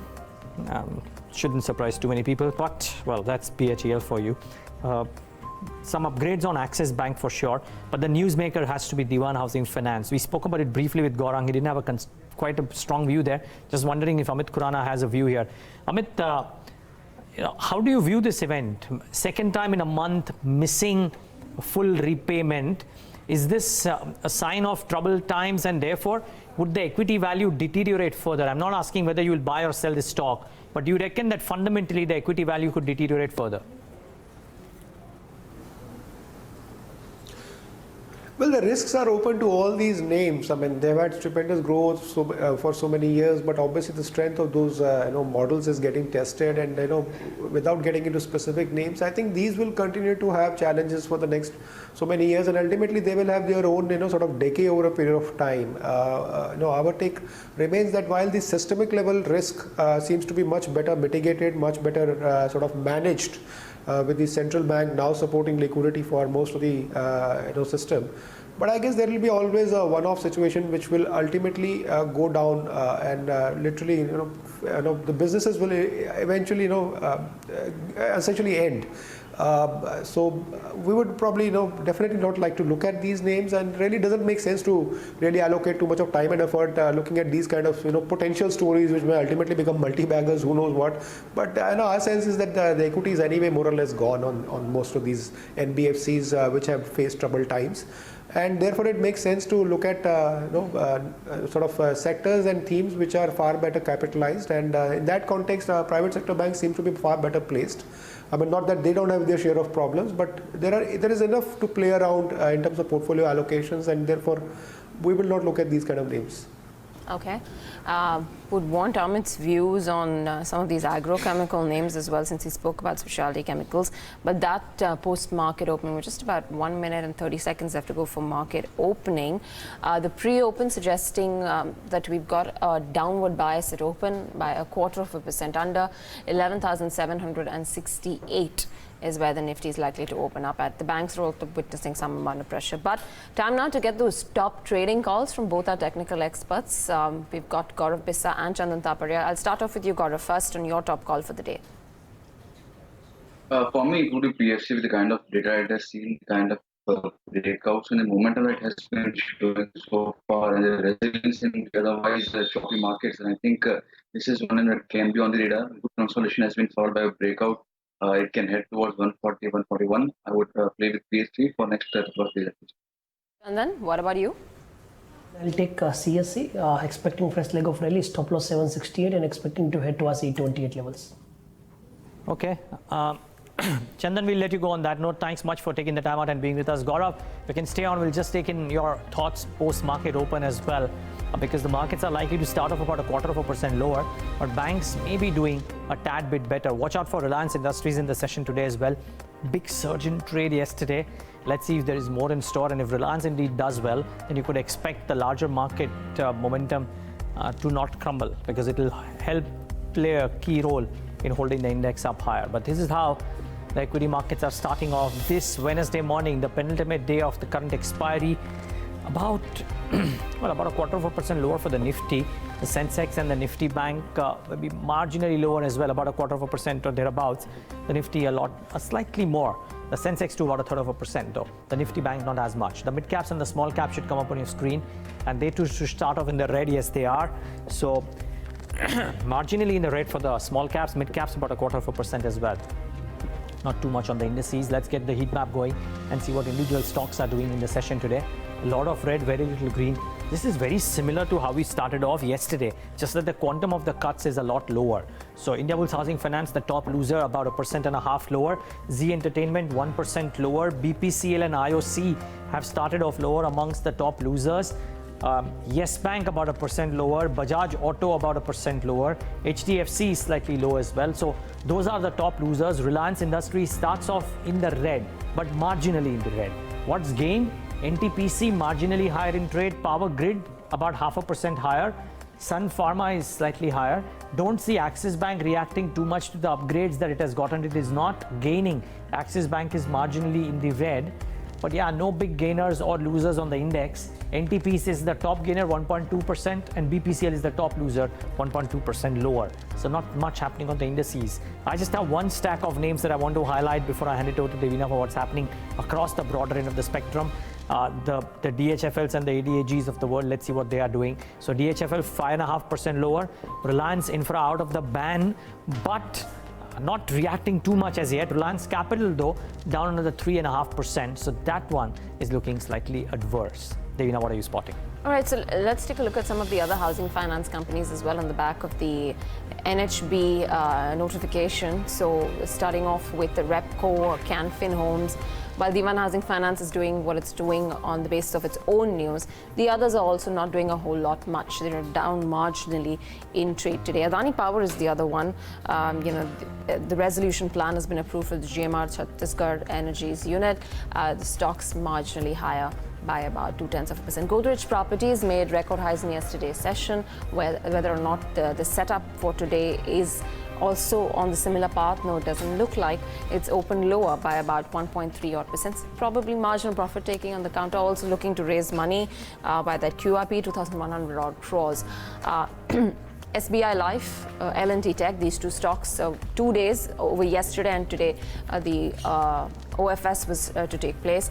S2: shouldn't surprise too many people, but well, that's BHEL for you. Some upgrades on Axis Bank for sure, but the newsmaker has to be Devon Housing Finance. We spoke about it briefly with Gaurang. He didn't have quite a strong view there. Just wondering if Amit Khurana has a view here. Amit, how do you view this event? Second time in a month missing full repayment. Is this a sign of troubled times, and therefore would the equity value deteriorate further? I'm not asking whether you will buy or sell this stock, but do you reckon that fundamentally the equity value could deteriorate further?
S12: Well, the risks are open to all these names. I mean, they've had stupendous growth for so many years, but obviously the strength of those models is getting tested. And without getting into specific names, I think these will continue to have challenges for the next so many years, and ultimately they will have their own sort of decay over a period of time. Our take remains that while the systemic level risk seems to be much better mitigated, much better sort of managed, with the central bank now supporting liquidity for most of the system, But I guess there will be always a one-off situation which will ultimately go down and literally, the businesses will eventually, essentially end. So we would probably, definitely not like to look at these names, and really doesn't make sense to really allocate too much of time and effort looking at these kind of, potential stories which may ultimately become multi-baggers, who knows what. But our sense is that the equity is anyway more or less gone on most of these NBFCs which have faced troubled times. And therefore, it makes sense to look at sectors and themes which are far better capitalized. And in that context, private sector banks seem to be far better placed. I mean, not that they don't have their share of problems, but there is enough to play around in terms of portfolio allocations, and therefore, we will not look at these kind of names.
S1: Okay. Would want Amit's views on some of these agrochemical names as well, since he spoke about specialty chemicals. But that post-market opening, we're just about 1 minute and 30 seconds left to go for market opening. The pre-open suggesting that we've got a downward bias at open by 0.25% under 11,768. Is where the Nifty is likely to open up at. The banks are also witnessing some amount of pressure. But time now to get those top trading calls from both our technical experts. We've got Gaurav, Bissa and Chandan Taparia. I'll start off with you, Gaurav, first on your top call for the day.
S9: For me, it would be PFC with the kind of data it has seen, kind of breakouts and the momentum it has been showing so far, and the resilience in otherwise choppy markets. And I think this is one that can be on the radar. Good consolidation has been followed by a breakout. It can head towards 140, 141. I would play with PSC for next couple of days.
S1: And then, what about you?
S10: I'll take CSC, expecting fresh leg of rally, stop loss 768 and expecting to head towards 828 levels.
S2: Okay. Chandan, we'll let you go on that note. Thanks much for taking the time out and being with us. Gaurav, you can stay on. We'll just take in your thoughts post-market open as well, because the markets are likely to start off about 0.25% lower, but banks may be doing a tad bit better. Watch out for Reliance Industries in the session today as well. Big surge in trade yesterday. Let's see if there is more in store, and if Reliance indeed does well, then you could expect the larger market momentum to not crumble, because it will help play a key role in holding the index up higher. But this is how the equity markets are starting off this Wednesday morning, the penultimate day of the current expiry. About 0.25% lower for the Nifty. The Sensex and the Nifty Bank will be marginally lower as well, about 0.25% or thereabouts. The Nifty slightly more. The Sensex to about 0.33% though. The Nifty Bank not as much. The mid caps and the small caps should come up on your screen, and they too should start off in the red. Yes, they are. So marginally in the red for the small caps, mid caps about 0.25% as well. Not too much on the indices. Let's get the heat map going and see what individual stocks are doing in the session today. A lot of red, very little green. This is very similar to how we started off yesterday, just that the quantum of the cuts is a lot lower. So Indiabulls Housing Finance, the top loser, about 1.5% lower. Z Entertainment, 1% lower. BPCL and IOC have started off lower amongst the top losers. Yes Bank about 1% lower, Bajaj Auto about 1% lower, HDFC slightly low as well. So those are the top losers. Reliance Industries starts off in the red, but marginally in the red. What's gained? NTPC marginally higher in trade, Power Grid about 0.5% higher, Sun Pharma is slightly higher. Don't see Axis Bank reacting too much to the upgrades that it has gotten. It is not gaining. Axis Bank is marginally in the red. But yeah, no big gainers or losers on the index. NTPC is the top gainer, 1.2%, and BPCL is the top loser, 1.2% lower. So not much happening on the indices. I just have one stack of names that I want to highlight before I hand it over to Devina for what's happening across the broader end of the spectrum. The DHFLs and the ADAGs of the world, let's see what they are doing. So DHFL 5.5% lower. Reliance Infra out of the ban, but not reacting too much as yet. Reliance Capital though down another 3.5%, so that one is looking slightly adverse. Devina, what are you spotting?
S1: All right, so let's take a look at some of the other housing finance companies as well on the back of the NHB notification. So starting off with the Repco, Canfin Homes. While Devon Housing Finance is doing what it's doing on the basis of its own news, the others are also not doing a whole lot much. They're down marginally in trade today. Adani Power is the other one. The resolution plan has been approved for the GMR Chhattisgarh Energies unit. The stock's marginally higher by about 0.2%. Godrej Properties made record highs in yesterday's session. Whether or not the setup for today is also on the similar path. No, it doesn't look like. It's opened lower by about 1.3 odd percent. Probably marginal profit taking on the counter, also looking to raise money by that QRP, 2,100 odd crores. SBI Life, L&T Tech, these two stocks, 2 days over yesterday and today, the OFS was to take place.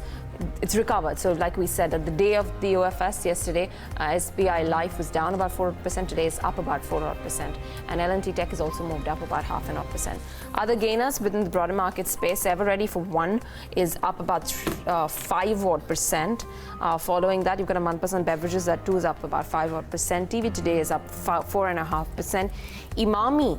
S1: It's recovered. So like we said, at the day of the OFS yesterday, SBI Life was down about 4%. Today is up about 4%. And L&T Tech has also moved up about 0.5%. Other gainers within the broader market space, Ever Ready for One is up about 5%. Following that, you've got a Manpasan Beverages, that too is up about 5%. TV Today is up 4.5%. Emami,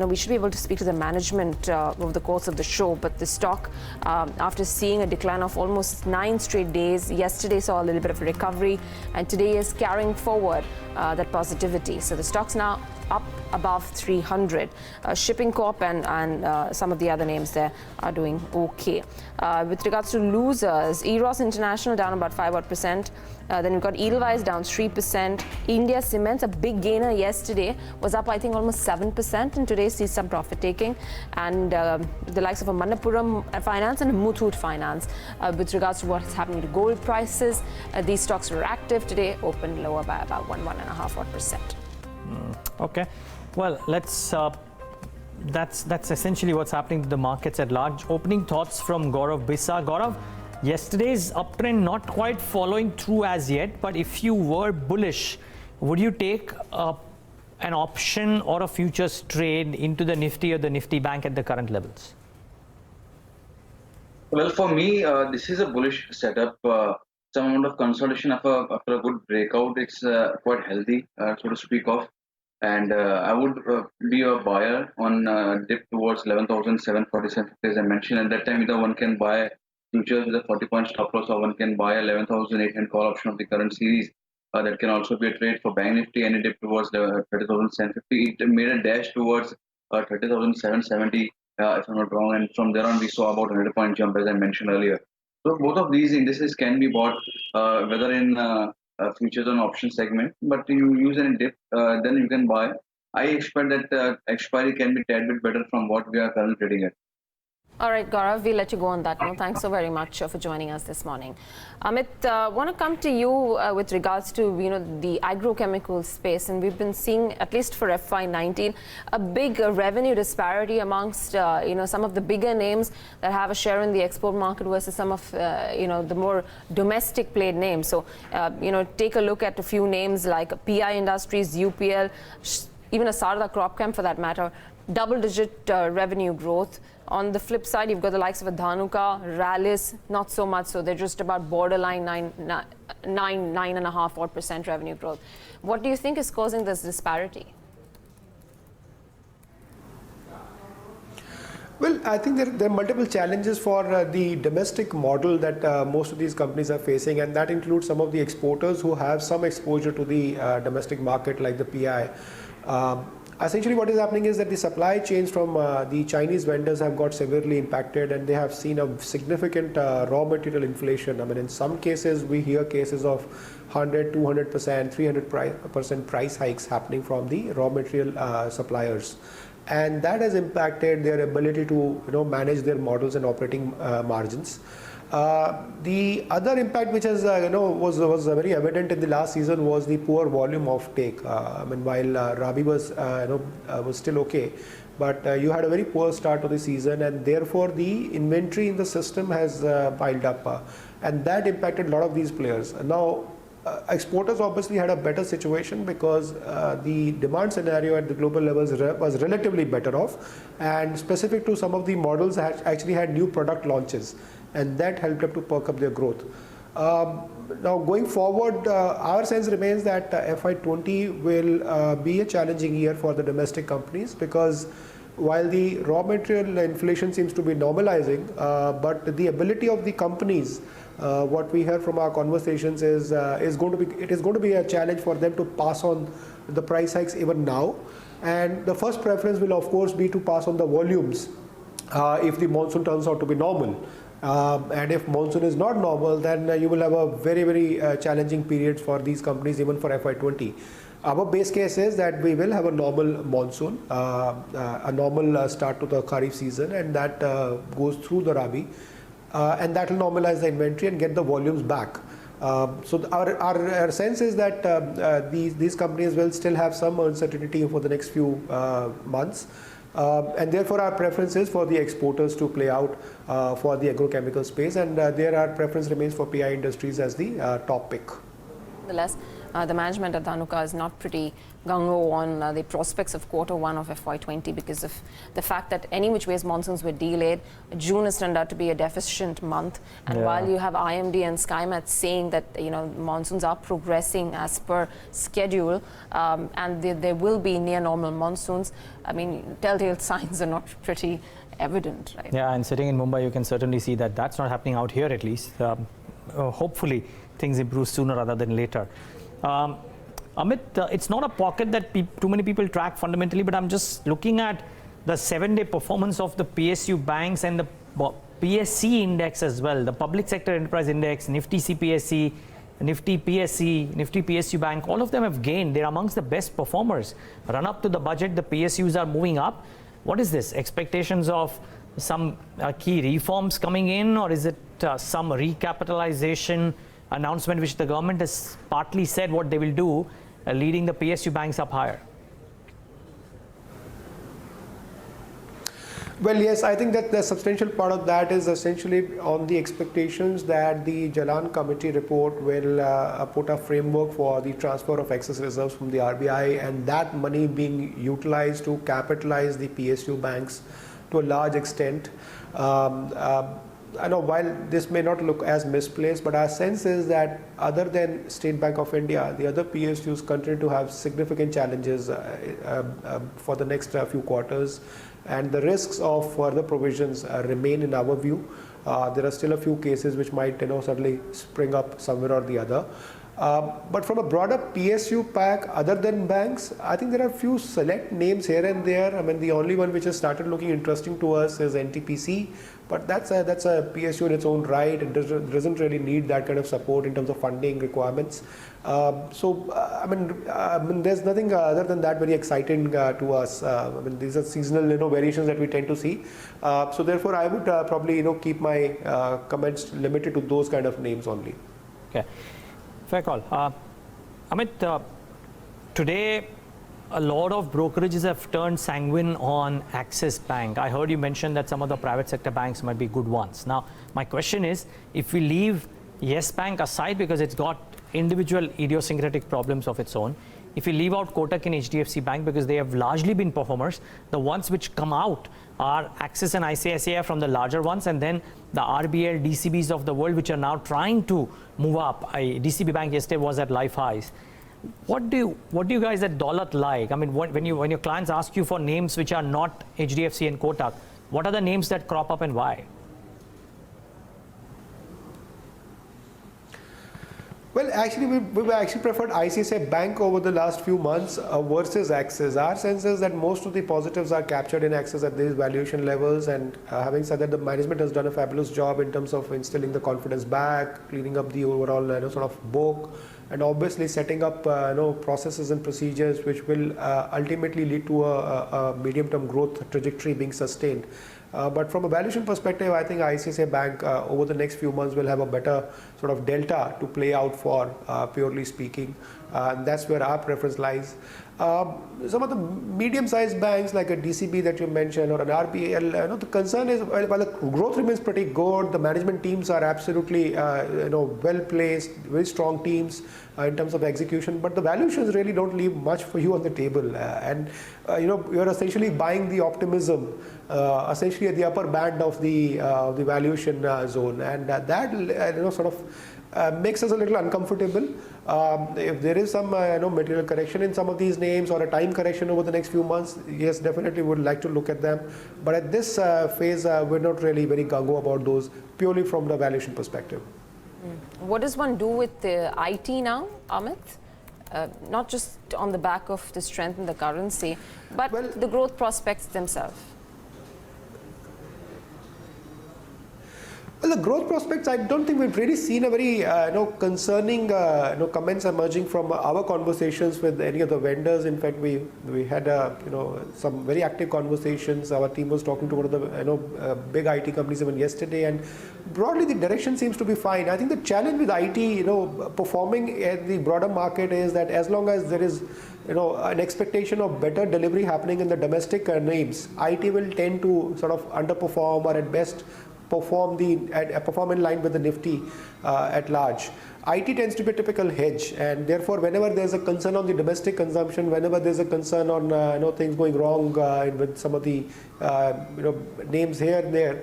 S1: we should be able to speak to the management over the course of the show, but the stock, after seeing a decline of almost 9 straight days, yesterday saw a little bit of a recovery, and today is carrying forward that positivity. So the stock's now up above 300. Shipping Corp and some of the other names there are doing okay. With regards to losers, Eros International down about 5%. Then we've got Edelweiss down 3%. India Cements, a big gainer yesterday, was up I think almost 7%, and today sees some profit taking. And the likes of a Manappuram Finance and a Muthoot Finance. With regards to what's happening to gold prices, these stocks were active today, opened lower by about 1.5%.
S2: Okay, well, let's. That's essentially what's happening to the markets at large. Opening thoughts from Gaurav Bissa. Gaurav, yesterday's uptrend not quite following through as yet, but if you were bullish, would you take an option or a futures trade into the Nifty or the Nifty Bank at the current levels?
S9: Well, for me, this is a bullish setup. Some amount of consolidation after a good breakout. It's quite healthy, so to speak of. And I would be a buyer on dip towards 11,747, as I mentioned. At that time, either one can buy futures with a 40-point stop loss, or one can buy 11,800 call option of the current series. That can also be a trade for Bank Nifty, and a dip towards 30,750. It made a dash towards 30,770, if I'm not wrong. And from there on, we saw about 100-point jump, as I mentioned earlier. So both of these indices can be bought, whether in futures and option segment, but you use any dip, then you can buy. I expect that expiry can be tad bit better from what we are currently trading at.
S1: All right, Gaurav, we'll let you go on that note. Thanks so very much for joining us this morning. Amit, want to come to you with regards to the agrochemical space, and we've been seeing, at least for FY19, a big revenue disparity amongst some of the bigger names that have a share in the export market versus some of the more domestic played names. So take a look at a few names like PI Industries, UPL, even a Sarda Cropchem for that matter. Double-digit revenue growth. On the flip side, you've got the likes of a Dhanuka, Rallis, not so much. So they're just about borderline 9.5% revenue growth. What do you think is causing this disparity?
S12: Well, I think there are multiple challenges for the domestic model that most of these companies are facing, and that includes some of the exporters who have some exposure to the domestic market, like the PI. Essentially, what is happening is that the supply chains from the Chinese vendors have got severely impacted, and they have seen a significant raw material inflation. I mean, in some cases, we hear cases of 100, 200%, 300% price hikes happening from the raw material suppliers. And that has impacted their ability to manage their models and operating margins. The other impact, which has was very evident in the last season, was the poor volume of take. I mean, while Rabi was still okay, but you had a very poor start to the season, and therefore the inventory in the system has piled up, and that impacted a lot of these players. Now, exporters obviously had a better situation because the demand scenario at the global levels was relatively better off, and specific to some of the models actually had new product launches, and that helped up to perk up their growth. Now going forward, our sense remains that FY20 will be a challenging year for the domestic companies, because while the raw material inflation seems to be normalizing, but the ability of the companies, what we hear from our conversations is going to be a challenge for them to pass on the price hikes even now. And the first preference will of course be to pass on the volumes if the monsoon turns out to be normal. And if monsoon is not normal, then you will have a very, very challenging period for these companies, even for FY20. Our base case is that we will have a normal monsoon, a normal start to the Kharif season, and that goes through the Rabi, and that will normalize the inventory and get the volumes back. So our sense is that these companies will still have some uncertainty for the next few months. And therefore our preference is for the exporters to play out for the agrochemical space, and there our preference remains for PI Industries as the top pick.
S1: Nonetheless, the management at Dhanuka is not pretty gung-ho on the prospects of Q1 of FY20 because of the fact that any which ways monsoons were delayed. June has turned out to be a deficient month, and while you have IMD and SkyMet saying that monsoons are progressing as per schedule, and there will be near normal monsoons, I mean, telltale signs are not pretty evident, right?
S2: Yeah, and sitting in Mumbai, you can certainly see that that's not happening out here at least. Hopefully, things improve sooner rather than later. Amit, it's not a pocket that too many people track fundamentally, but I'm just looking at the 7-day performance of the PSU Banks and the PSC index as well, the Public Sector Enterprise Index, Nifty CPSE, Nifty PSC, Nifty PSU Bank, all of them have gained. They're amongst the best performers. Run up to the budget, the PSUs are moving up. What is this? Expectations of some key reforms coming in, or is it some recapitalization announcement which the government has partly said what they will do, leading the PSU banks up higher?
S12: Well, yes, I think that the substantial part of that is essentially on the expectations that the Jalan Committee report will put a framework for the transfer of excess reserves from the RBI, and that money being utilized to capitalize the PSU banks to a large extent. I know while this may not look as misplaced, but our sense is that other than State Bank of India, the other PSUs continue to have significant challenges for the next few quarters, and the risks of further provisions remain in our view. There are still a few cases which might suddenly spring up somewhere or the other. But from a broader PSU pack, other than banks, I think there are a few select names here and there. I mean, the only one which has started looking interesting to us is NTPC, but that's a PSU in its own right. It doesn't really need that kind of support in terms of funding requirements. I mean, there's nothing other than that very exciting to us. I mean, these are seasonal variations that we tend to see. So therefore, I would probably keep my comments limited to those kind of names only.
S2: Okay. Fair call. Amit, today a lot of brokerages have turned sanguine on Axis Bank. I heard you mention that some of the private sector banks might be good ones. Now, my question is, if we leave Yes Bank aside because it's got individual idiosyncratic problems of its own, if we leave out Kotak and HDFC Bank because they have largely been performers, the ones which come out are Axis and ICICI from the larger ones, and then the RBL, DCBs of the world which are now trying to move up. DCB Bank yesterday was at life highs. What do you guys at Dolat like? I mean, when your clients ask you for names which are not HDFC and Kotak, what are the names that crop up and why?
S12: Well, actually, we've actually preferred ICICI Bank over the last few months versus Axis. Our sense is that most of the positives are captured in Axis at these valuation levels, and having said that, the management has done a fabulous job in terms of instilling the confidence back, cleaning up the overall sort of book, and obviously setting up processes and procedures which will ultimately lead to a medium-term growth trajectory being sustained. But from a valuation perspective, I think ICICI Bank over the next few months will have a better sort of delta to play out for, purely speaking. And that's where our preference lies. Some of the medium-sized banks like a DCB that you mentioned or an RBL, the concern is while the growth remains pretty good, the management teams are absolutely well-placed, very strong teams in terms of execution, but the valuations really don't leave much for you on the table. You're essentially buying the optimism, essentially at the upper band of the valuation zone, and that sort of makes us a little uncomfortable. If there is some material correction in some of these names or a time correction over the next few months, yes, definitely would like to look at them. But at this phase, we're not really very gung-ho about those purely from the valuation perspective.
S1: What does one do with the IT now, Amit? Not just on the back of the strength in the currency, but the growth prospects themselves.
S12: Well, the growth prospects, I don't think we've really seen a very concerning comments emerging from our conversations with any of the vendors. In fact, we had some very active conversations. Our team was talking to one of the big IT companies even yesterday, and broadly the direction seems to be fine. I think the challenge with IT performing at the broader market is that as long as there is an expectation of better delivery happening in the domestic names, IT will tend to sort of underperform or at best perform in line with the Nifty at large. IT tends to be a typical hedge, and therefore whenever there's a concern on the domestic consumption, whenever there's a concern on things going wrong with some of the names here and there,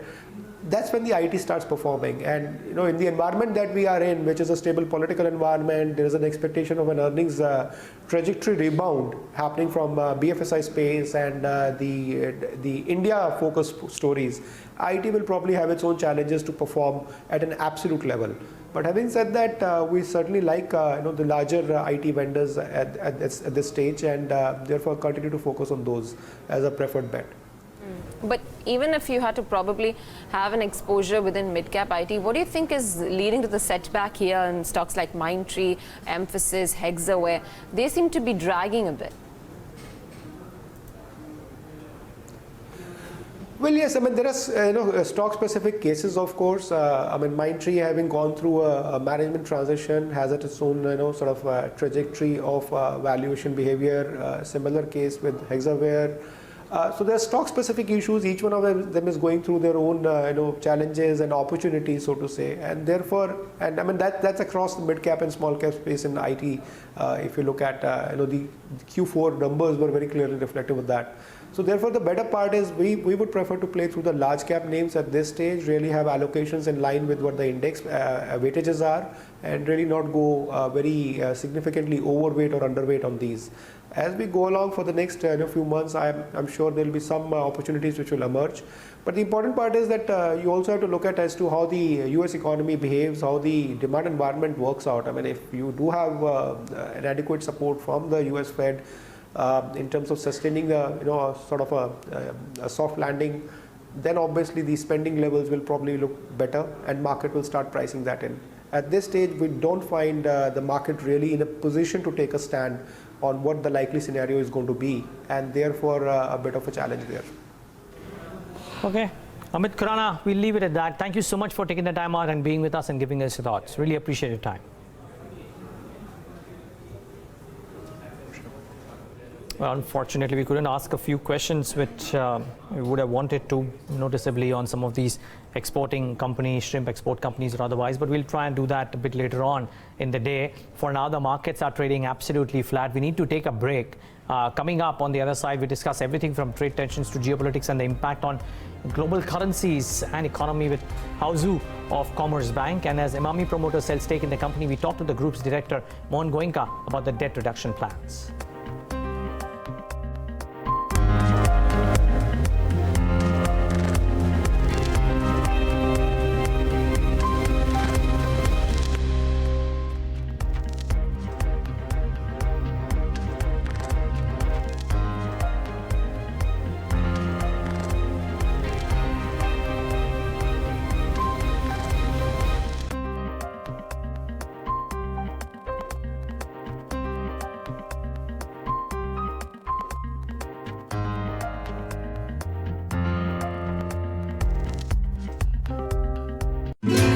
S12: that's when the IT starts performing. And in the environment that we are in, which is a stable political environment, there is an expectation of an earnings trajectory rebound happening from BFSI space and the India focused stories. IT will probably have its own challenges to perform at an absolute level. But having said that, we certainly like the larger IT vendors at this stage, and therefore continue to focus on those as a preferred bet.
S1: But even if you had to probably have an exposure within mid-cap IT, what do you think is leading to the setback here in stocks like Mindtree, Emphasis, Hexa, where they seem to be dragging a bit?
S12: Well, yes, I mean, there are stock-specific cases, of course. I mean, Mindtree, having gone through a management transition, has its own sort of trajectory of valuation behavior. Similar case with Hexaware. So there are stock-specific issues. Each one of them is going through their own challenges and opportunities, so to say. And therefore, and I mean that's across the mid-cap and small-cap space in IT. If you look at the Q4 numbers were very clearly reflective of that. So therefore, the better part is we would prefer to play through the large cap names at this stage, really have allocations in line with what the index weightages are, and really not go very significantly overweight or underweight on these. As we go along for the next few months, I'm sure there will be some opportunities which will emerge. But the important part is that you also have to look at as to how the US economy behaves, how the demand environment works out. I mean, if you do have an adequate support from the US Fed, in terms of sustaining the sort of a soft landing, then obviously the spending levels will probably look better and market will start pricing that in. At this stage, we don't find the market really in a position to take a stand on what the likely scenario is going to be, and therefore a bit of a challenge there.
S2: Okay. Amit Khurana, we'll leave it at that. Thank you so much for taking the time out and being with us and giving us your thoughts. Really appreciate your time. Well, unfortunately, we couldn't ask a few questions which we would have wanted to, noticeably on some of these exporting companies, shrimp export companies or otherwise, but we'll try and do that a bit later on in the day. For now, the markets are trading absolutely flat. We need to take a break. Coming up on the other side, we discuss everything from trade tensions to geopolitics and the impact on global currencies and economy with Zhou of Commerzbank. And as Emami promoter sells stake in the company, we talk to the group's director, Mohan Goenka, about the debt reduction plans.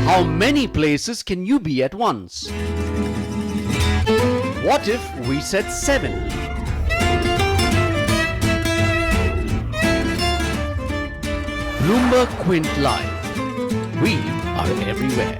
S13: How many places can you be at once? What if we said 7? Bloomberg Quint Live. We are everywhere.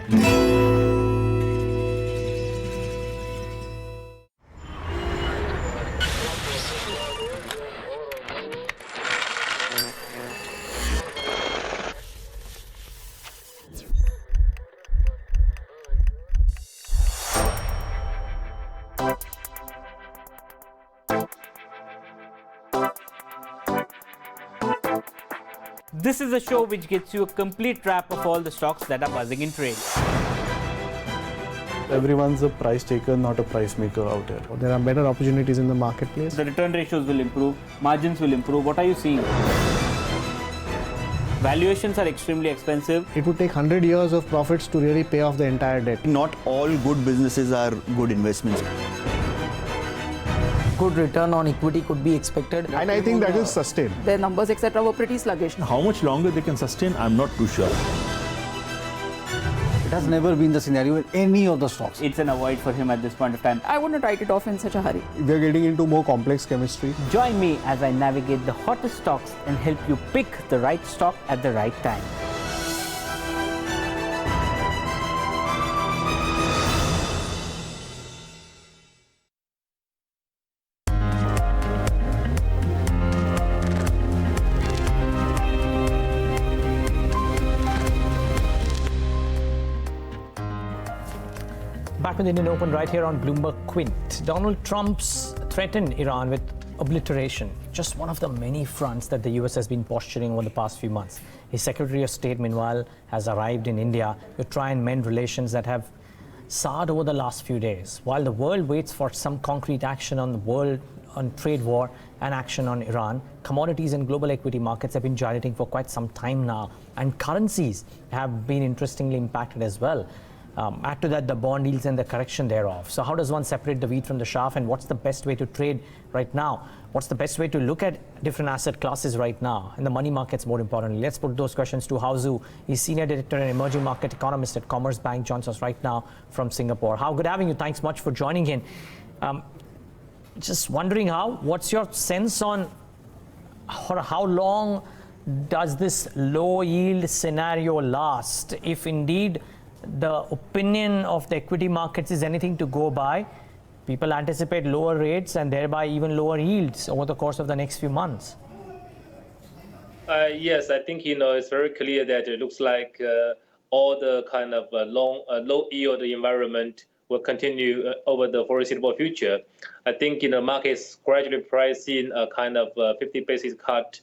S14: This is a show which gets you a complete wrap of all the stocks that are buzzing in trade.
S15: Everyone's a price taker, not a price maker out here.
S16: There are better opportunities in the marketplace.
S14: The return ratios will improve, margins will improve. What are you seeing? Valuations are extremely expensive.
S16: It would take 100 years of profits to really pay off the entire debt.
S17: Not all good businesses are good investments.
S18: Good return on equity could be expected.
S16: And I think that is sustained.
S19: Their numbers, etc., were pretty sluggish.
S15: How much longer they can sustain, I'm not too sure.
S18: It has never been the scenario in any of the stocks.
S14: It's an avoid for him at this point of time.
S19: I wouldn't write it off in such a hurry.
S16: We are getting into more complex chemistry.
S14: Join me as I navigate the hottest stocks and help you pick the right stock at the right time.
S2: Back with Indian Open right here on Bloomberg Quint. Donald Trump's threatened Iran with obliteration. Just one of the many fronts that the US has been posturing over the past few months. His Secretary of State, meanwhile, has arrived in India to try and mend relations that have soured over the last few days. While the world waits for some concrete action on trade war and action on Iran, commodities and global equity markets have been gyrating for quite some time now, and currencies have been interestingly impacted as well. Add to that the bond yields and the correction thereof. So how does one separate the wheat from the chaff, and what's the best way to trade right now? What's the best way to look at different asset classes right now, and the money markets more importantly? Let's put those questions to Zhou. He's Senior Director and Emerging Market Economist at Commerzbank, joins us right now from Singapore. How good having you. Thanks much for joining in. Just wondering what's your sense on how long does this low yield scenario last, if indeed the opinion of the equity markets is anything to go by? People anticipate lower rates and thereby even lower yields over the course of the next few months.
S20: Yes, I think it's very clear that it looks like all the kind of low yield environment will continue over the foreseeable future. I think markets gradually pricing a kind of 50 basis cut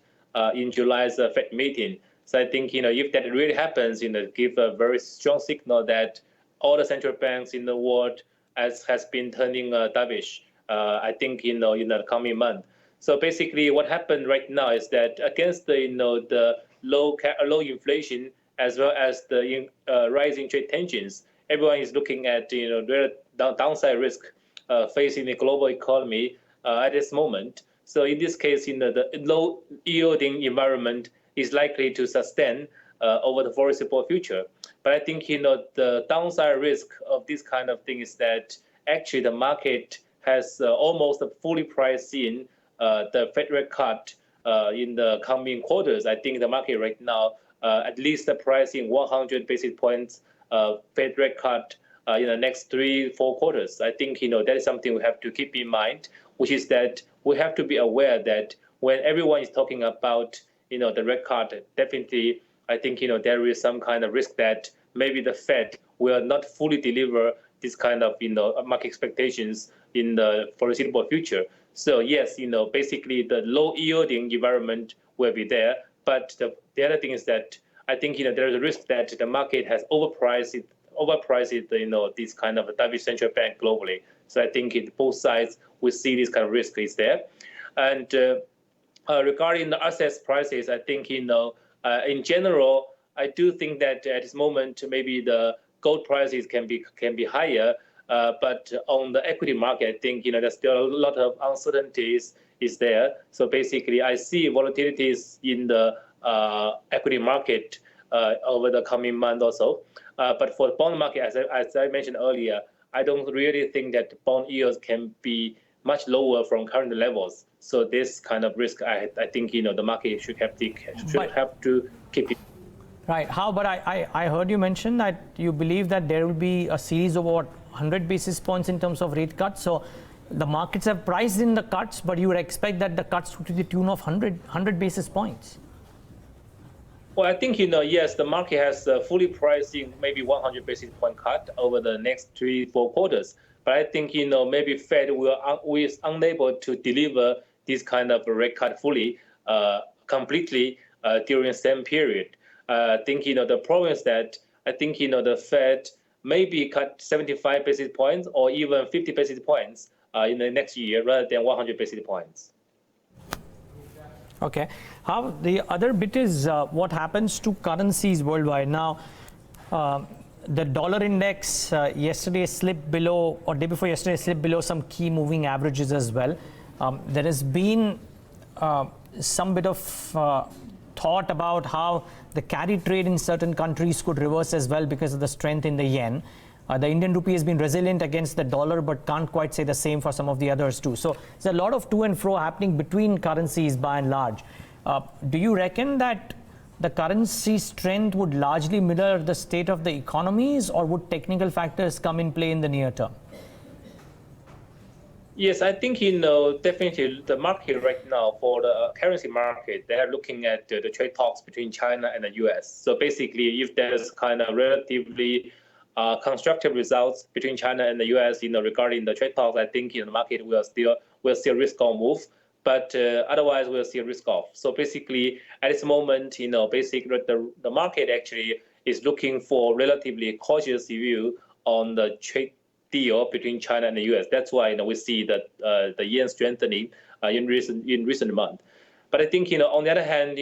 S20: in July's Fed meeting. So I think if that really happens, give a very strong signal that all the central banks in the world has been turning dovish. I think in the coming month. So basically, what happened right now is that against the low inflation as well as the rising trade tensions, everyone is looking at the downside risk facing the global economy at this moment. So in this case, the low yielding environment is likely to sustain over the foreseeable future. But I think the downside risk of this kind of thing is that actually the market has almost fully priced in the Fed rate cut in the coming quarters. I think the market right now at least pricing 100 basis points Fed rate cut in the next 3-4 quarters. I think that is something we have to keep in mind, which is that we have to be aware that when everyone is talking about the rate cut, definitely I think there is some kind of risk that maybe the Fed will not fully deliver this kind of market expectations in the foreseeable future. So yes, basically the low yielding environment will be there, but the other thing is that I think there is a risk that the market has overpriced this kind of dovish central bank globally. So I think both sides will see this kind of risk is there. And regarding the assets prices, I think in general, I do think that at this moment maybe the gold prices can be higher, but on the equity market, I think there's still a lot of uncertainties is there. So basically, I see volatilities in the equity market over the coming month or so. But for the bond market, as I mentioned earlier, I don't really think that bond yields can be much lower from current levels. So this kind of risk, I think the market should have to keep it.
S2: Right. But I heard you mention that you believe that there will be a series of 100 basis points in terms of rate cuts. So the markets have priced in the cuts, but you would expect that the cuts to the tune of 100 basis points.
S20: Well, I think yes, the market has fully priced in maybe 100 basis point cut over the next 3-4 quarters. But I think maybe Fed is unable to deliver this kind of rate cut fully, completely during the same period. I think the problem is that I think the Fed maybe cut 75 basis points or even 50 basis points in the next year rather than 100 basis points.
S2: Okay. How the other bit is what happens to currencies worldwide. Now, the dollar index yesterday slipped below, or day before yesterday slipped below some key moving averages as well. There has been some bit of thought about how the carry trade in certain countries could reverse as well because of the strength in the yen. The Indian rupee has been resilient against the dollar, but can't quite say the same for some of the others too. So there's a lot of to and fro happening between currencies by and large. Do you reckon that the currency strength would largely mirror the state of the economies, or would technical factors come in play in the near term?
S20: Yes, I think, definitely the market right now for the currency market, they are looking at the trade talks between China and the US. So basically, if there's kind of relatively constructive results between China and the US, regarding the trade talks, I think the market will still risk on move, but otherwise we'll see a risk off. So basically, at this moment, basically the market actually is looking for relatively cautious view on the trade deal between China and the US. That's why we see that the yen strengthening in recent months. But I think on the other hand,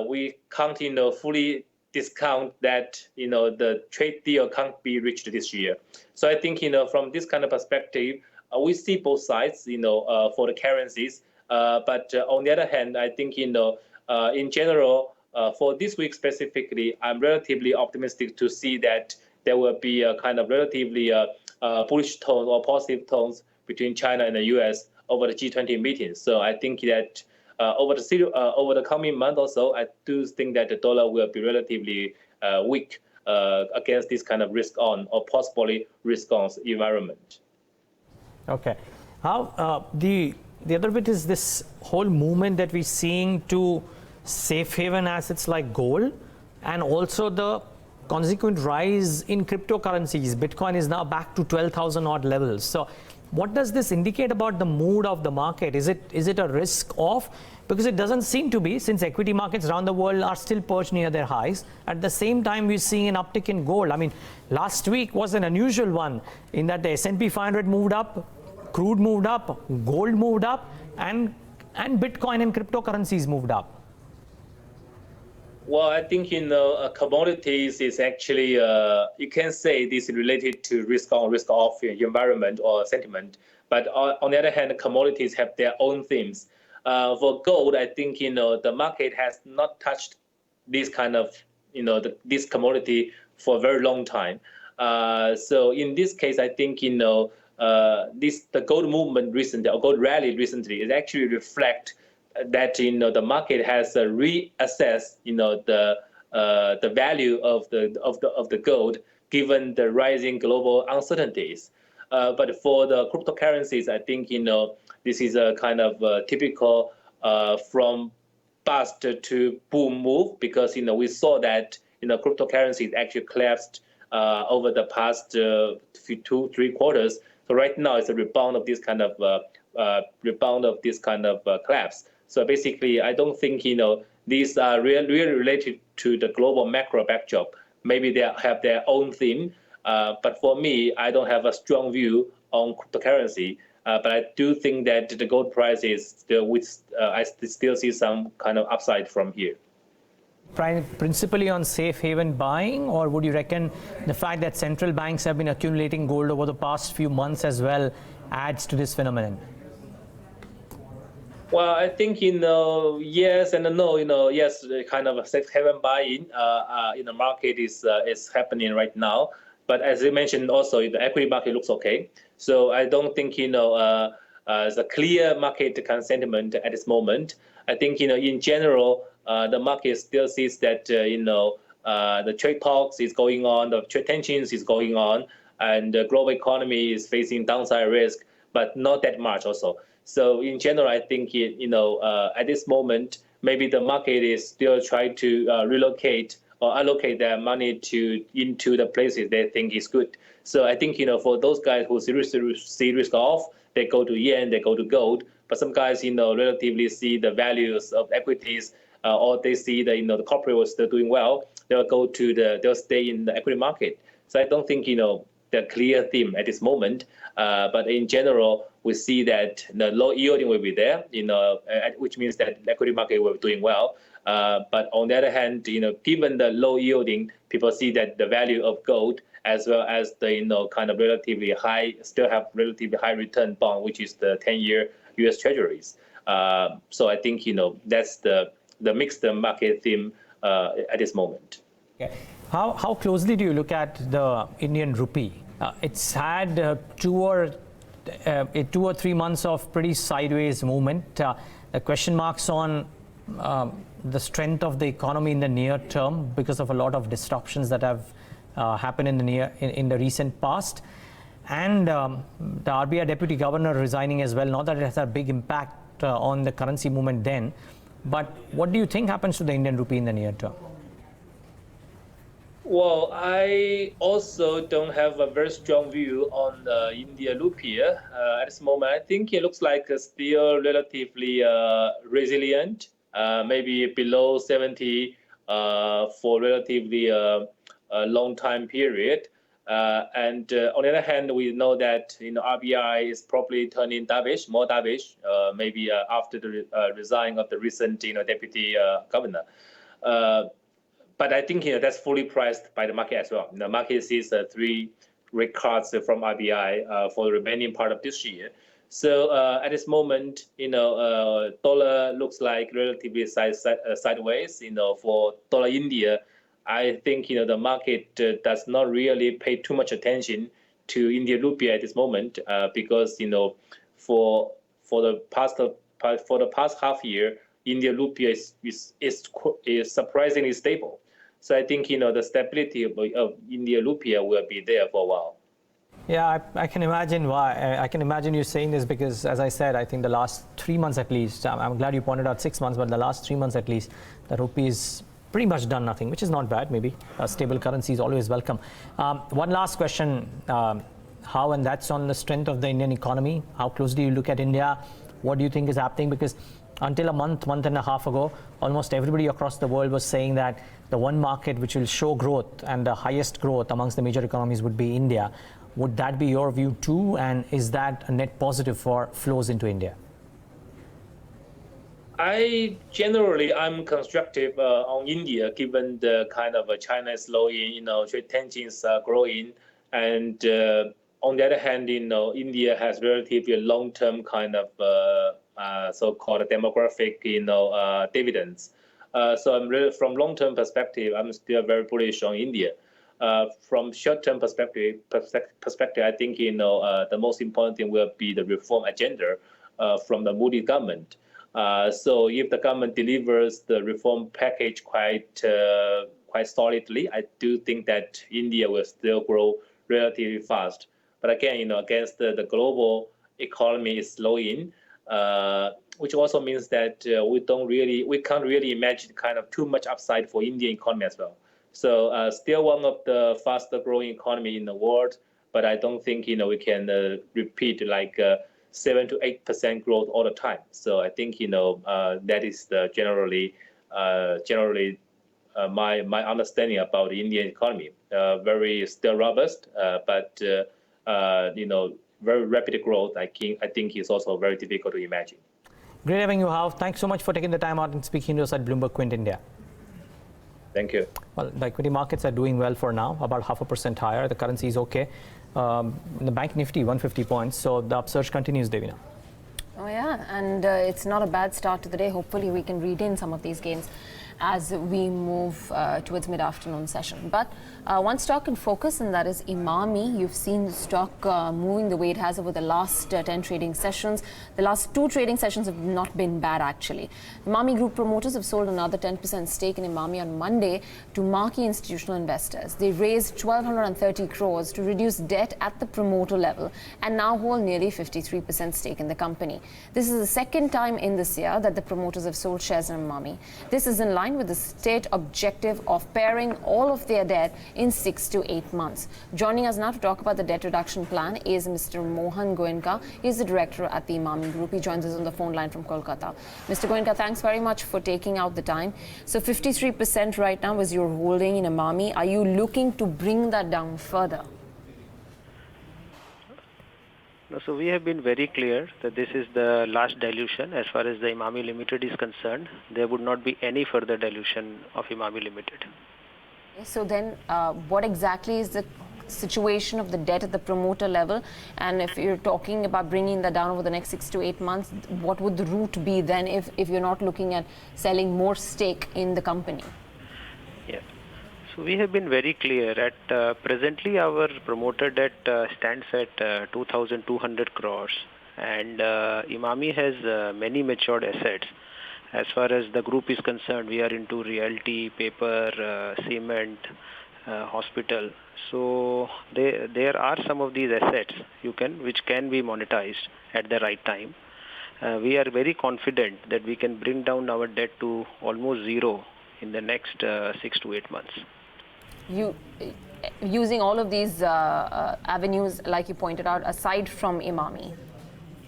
S20: we can't fully discount that the trade deal can't be reached this year. So I think from this kind of perspective, we see both sides for the currencies. But on the other hand, I think in general for this week specifically, I'm relatively optimistic to see that there will be a kind of relatively bullish tone or positive tones between China and the US over the G20 meetings. So I think that over the coming month or so, I do think that the dollar will be relatively weak against this kind of risk on or possibly risk on environment.
S2: Okay. How the other bit is this whole movement that we're seeing to safe haven assets like gold, and also the consequent rise in cryptocurrencies. Bitcoin is now back to 12,000 odd levels. So what does this indicate about the mood of the market? Is it a risk off? Because it doesn't seem to be, since equity markets around the world are still perched near their highs. At the same time, we're seeing an uptick in gold. I mean, last week was an unusual one in that the S&P 500 moved up, crude moved up, gold moved up, and Bitcoin and cryptocurrencies moved up.
S20: Well, I think commodities is actually you can say this is related to risk on, risk off environment or sentiment. But on the other hand, commodities have their own themes. For gold, I think the market has not touched this kind of this commodity for a very long time. So in this case, I think the gold movement recently, or gold rally recently, is actually reflect that the market has reassessed the value of the gold given the rising global uncertainties. But for the cryptocurrencies, I think this is a kind of typical from bust to boom move, because we saw that cryptocurrencies actually collapsed over the past 2-3 quarters. So right now it's a rebound of this kind of collapse. So basically, I don't think these are really related to the global macro backdrop. Maybe they have their own theme, but for me, I don't have a strong view on cryptocurrency. But I do think that the gold price is still, I still see some kind of upside from here.
S2: Principally on safe haven buying, or would you reckon the fact that central banks have been accumulating gold over the past few months as well adds to this phenomenon?
S20: Well, I think yes and no. Yes, kind of safe haven buying in the market is happening right now. But as you mentioned, also the equity market looks okay. So I don't think the clear market kind of sentiment at this moment. I think in general the market still sees that the trade talks is going on, the trade tensions is going on, and the global economy is facing downside risk, but not that much also. So in general, I think at this moment, maybe the market is still trying to relocate or allocate their money into the places they think is good. So I think for those guys who see risk off, they go to yen, they go to gold. But some guys relatively see the values of equities, or they see the corporate was still doing well, they'll stay in the equity market. So I don't think the clear theme at this moment. But in general, we see that the low yielding will be there, which means that the equity market will be doing well. But on the other hand, given the low yielding, people see that the value of gold as well as the kind of relatively high, still have relatively high return bond, which is the 10-year U.S. Treasuries. So I think that's the mixed market theme at this moment.
S2: Okay. How closely do you look at the Indian rupee? It's had 2 or 3 months of pretty sideways movement. The question marks on the strength of the economy in the near term because of a lot of disruptions that have happened in the recent past, and the RBI deputy governor resigning as well. Not that it has a big impact on the currency movement then, but what do you think happens to the Indian rupee in the near term?
S20: Well, I also don't have a very strong view on the India rupee at this moment. I think it looks like still relatively resilient, maybe below 70 for relatively long time period. And on the other hand, we know that RBI is probably turning dovish, more dovish, maybe after the resign of the recent deputy governor. But I think that's fully priced by the market as well. The market sees 3 rate cuts from RBI for the remaining part of this year. So at this moment, dollar looks like relatively sideways. For dollar India, I think the market does not really pay too much attention to Indian rupee at this moment because for the past half year, Indian rupee is surprisingly stable. So I think the stability of Indian rupee will be there for a while.
S2: Yeah, I can imagine why. I can imagine you saying this because, as I said, I think the last 3 months at least, I'm glad you pointed out 6 months, but the last 3 months at least, the rupee is pretty much done nothing, which is not bad, maybe. A stable currency is always welcome. One last question, how, and that's on the strength of the Indian economy. How closely do you look at India? What do you think is happening? Because until a month and a half ago, almost everybody across the world was saying that the one market which will show growth and the highest growth amongst the major economies would be India. Would that be your view too? And is that a net positive for flows into India?
S20: I'm constructive on India, given the kind of China is slowing, trade tensions are growing, and on the other hand, India has relatively long-term kind of so-called demographic, dividends. So I'm really, from long-term perspective, I'm still very bullish on India. From short-term perspective, I think the most important thing will be the reform agenda from the Modi government. So if the government delivers the reform package quite solidly, I do think that India will still grow relatively fast. But again, against the global economy is slowing, which also means that we can't really imagine kind of too much upside for Indian economy as well. So still one of the faster growing economy in the world, but I don't think we can repeat like 7 to 8% growth all the time. So I think that is generally my understanding about the Indian economy. Very still robust, but very rapid growth. I think is also very difficult to imagine.
S2: Great having you, Hao. Thanks so much for taking the time out and speaking to us at Bloomberg Quint India.
S20: Thank you.
S2: Well, the equity markets are doing well for now, about 0.5% higher. The currency is okay. The bank nifty 150 points, so the upsurge continues, Devina.
S1: Oh yeah, and it's not a bad start to the day. Hopefully we can retain some of these gains as we move towards mid-afternoon session. But one stock in focus, and that is Emami. You've seen the stock moving the way it has over the last 10 trading sessions. The last 2 trading sessions have not been bad, actually. Emami Group promoters have sold another 10% stake in Emami on Monday to marquee institutional investors. They raised 1,230 crores to reduce debt at the promoter level and now hold nearly 53% stake in the company. This is the second time in this year that the promoters have sold shares in Emami. This is in line with the state objective of paring all of their debt in 6 to 8 months. Joining us now to talk about the debt reduction plan is Mr. Mohan Goenka. He's the director at the Emami Group. He joins us on the phone line from Kolkata. Mr. Goenka, thanks very much for taking out the time. So 53% right now is your holding in Emami. Are you looking to bring that down further?
S21: So we have been very clear that this is the last dilution as far as the Emami Limited is concerned. There would not be any further dilution of Emami Limited.
S1: So then, what exactly is the situation of the debt at the promoter level? And if you're talking about bringing that down over the next 6 to 8 months, what would the route be then if you're not looking at selling more stake in the company?
S21: Yeah. So we have been very clear. At presently, our promoter debt stands at 2,200 crores, and Emami has many matured assets. As far as the group is concerned, we are into realty, paper, cement, hospital. So there are some of these assets which can be monetized at the right time. We are very confident that we can bring down our debt to almost zero in the next 6 to 8 months.
S1: Using all of these avenues, like you pointed out, aside from Emami?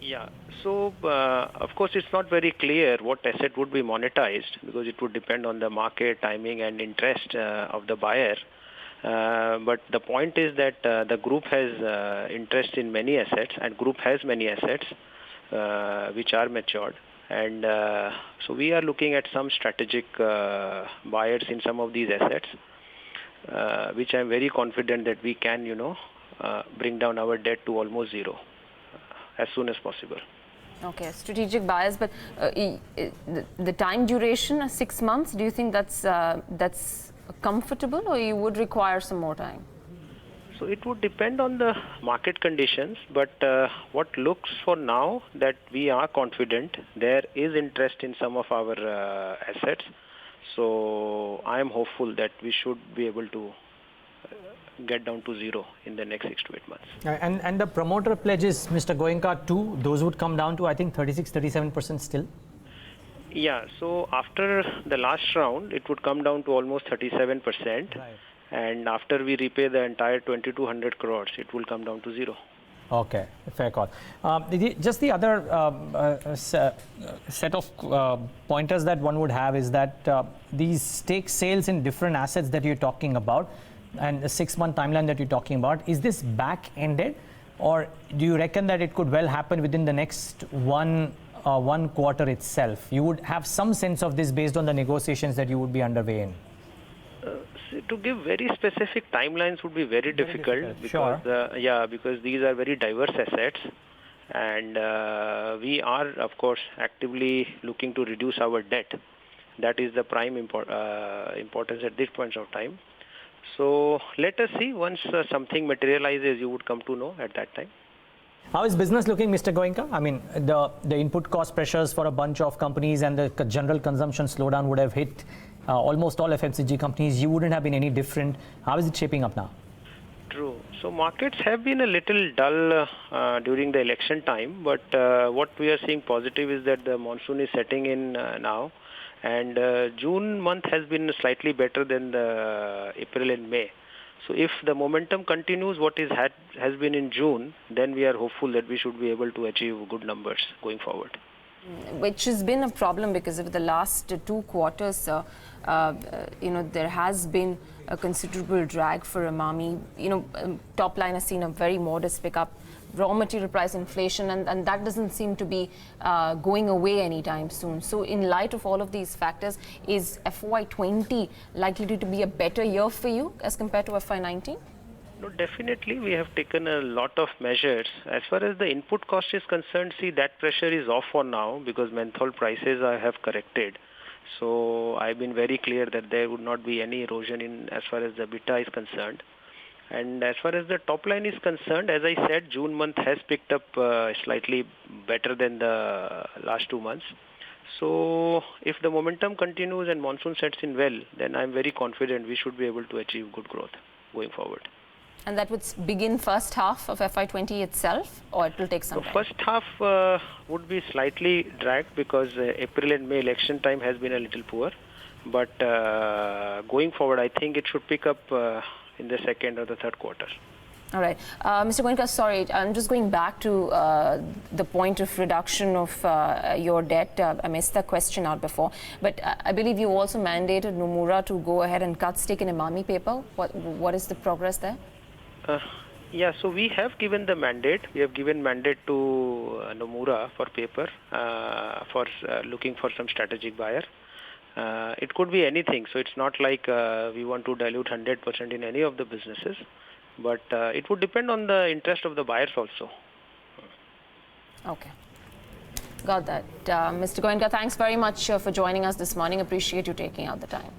S21: Yeah. So, of course, it's not very clear what asset would be monetized because it would depend on the market, timing and interest of the buyer. But the point is that the group has interest in many assets, and group has many assets which are matured. And so we are looking at some strategic buyers in some of these assets, which I'm very confident that we can, bring down our debt to almost zero as soon as possible.
S1: Okay, strategic buyers, but the time duration, 6 months, do you think that's comfortable, or you would require some more time?
S21: So it would depend on the market conditions, but what looks for now that we are confident there is interest in some of our assets. So I am hopeful that we should be able to get down to zero in the next 6 to 8 months.
S2: And the promoter pledges, Mr. Goenka, too, those would come down to, I think, 36-37% still?
S21: Yeah, so after the last round, it would come down to almost 37%. Right. And after we repay the entire 2,200 crores, it will come down to zero.
S2: Okay, fair call. Just the other set of pointers that one would have is that these stake sales in different assets that you're talking about and the 6-month timeline that you're talking about, is this back-ended, or do you reckon that it could well happen within the next one quarter itself? You would have some sense of this based on the negotiations that you would be underway in.
S21: To give very specific timelines would be very difficult because because these are very diverse assets, and we are of course actively looking to reduce our debt. That is the prime importance at this point of time. So let us see, once something materializes, you would come to know at that time.
S2: How is business looking, Mr. Goenka? I mean, the input cost pressures for a bunch of companies and the general consumption slowdown would have hit almost all FMCG companies. You wouldn't have been any different. How is it shaping up now?
S21: True. So markets have been a little dull during the election time, but what we are seeing positive is that the monsoon is setting in now, and June month has been slightly better than the April and May. So if the momentum continues what has been in June, then we are hopeful that we should be able to achieve good numbers going forward.
S1: Which has been a problem because of the last 2 quarters, there has been a considerable drag for Emami. Top line has seen a very modest pickup, raw material price inflation, and that doesn't seem to be going away anytime soon. So in light of all of these factors, is FY20 likely to be a better year for you as compared to FY19?
S21: No, definitely we have taken a lot of measures. As far as the input cost is concerned, see, that pressure is off for now because menthol prices have corrected. So I've been very clear that there would not be any erosion in as far as the EBITDA is concerned. And as far as the top line is concerned, as I said, June month has picked up slightly better than the last 2 months. So if the momentum continues and monsoon sets in well, then I'm very confident we should be able to achieve good growth going forward.
S1: And that would begin first half of FY20 itself, or it will take some time?
S21: First half would be slightly dragged because April and May election time has been a little poor. But going forward, I think it should pick up in the second or the third quarter.
S1: All right. Mr. Goenka, sorry, I'm just going back to the point of reduction of your debt. I missed that question out before. But I believe you also mandated Nomura to go ahead and cut stake in Emami paper. What is the progress there?
S21: Yeah, so we have given the mandate. We have given mandate to Nomura for paper for looking for some strategic buyer. It could be anything. So it's not like we want to dilute 100% in any of the businesses. But it would depend on the interest of the buyers also.
S1: Okay. Got that. Mr. Goenka, thanks very much for joining us this morning. Appreciate you taking out the time.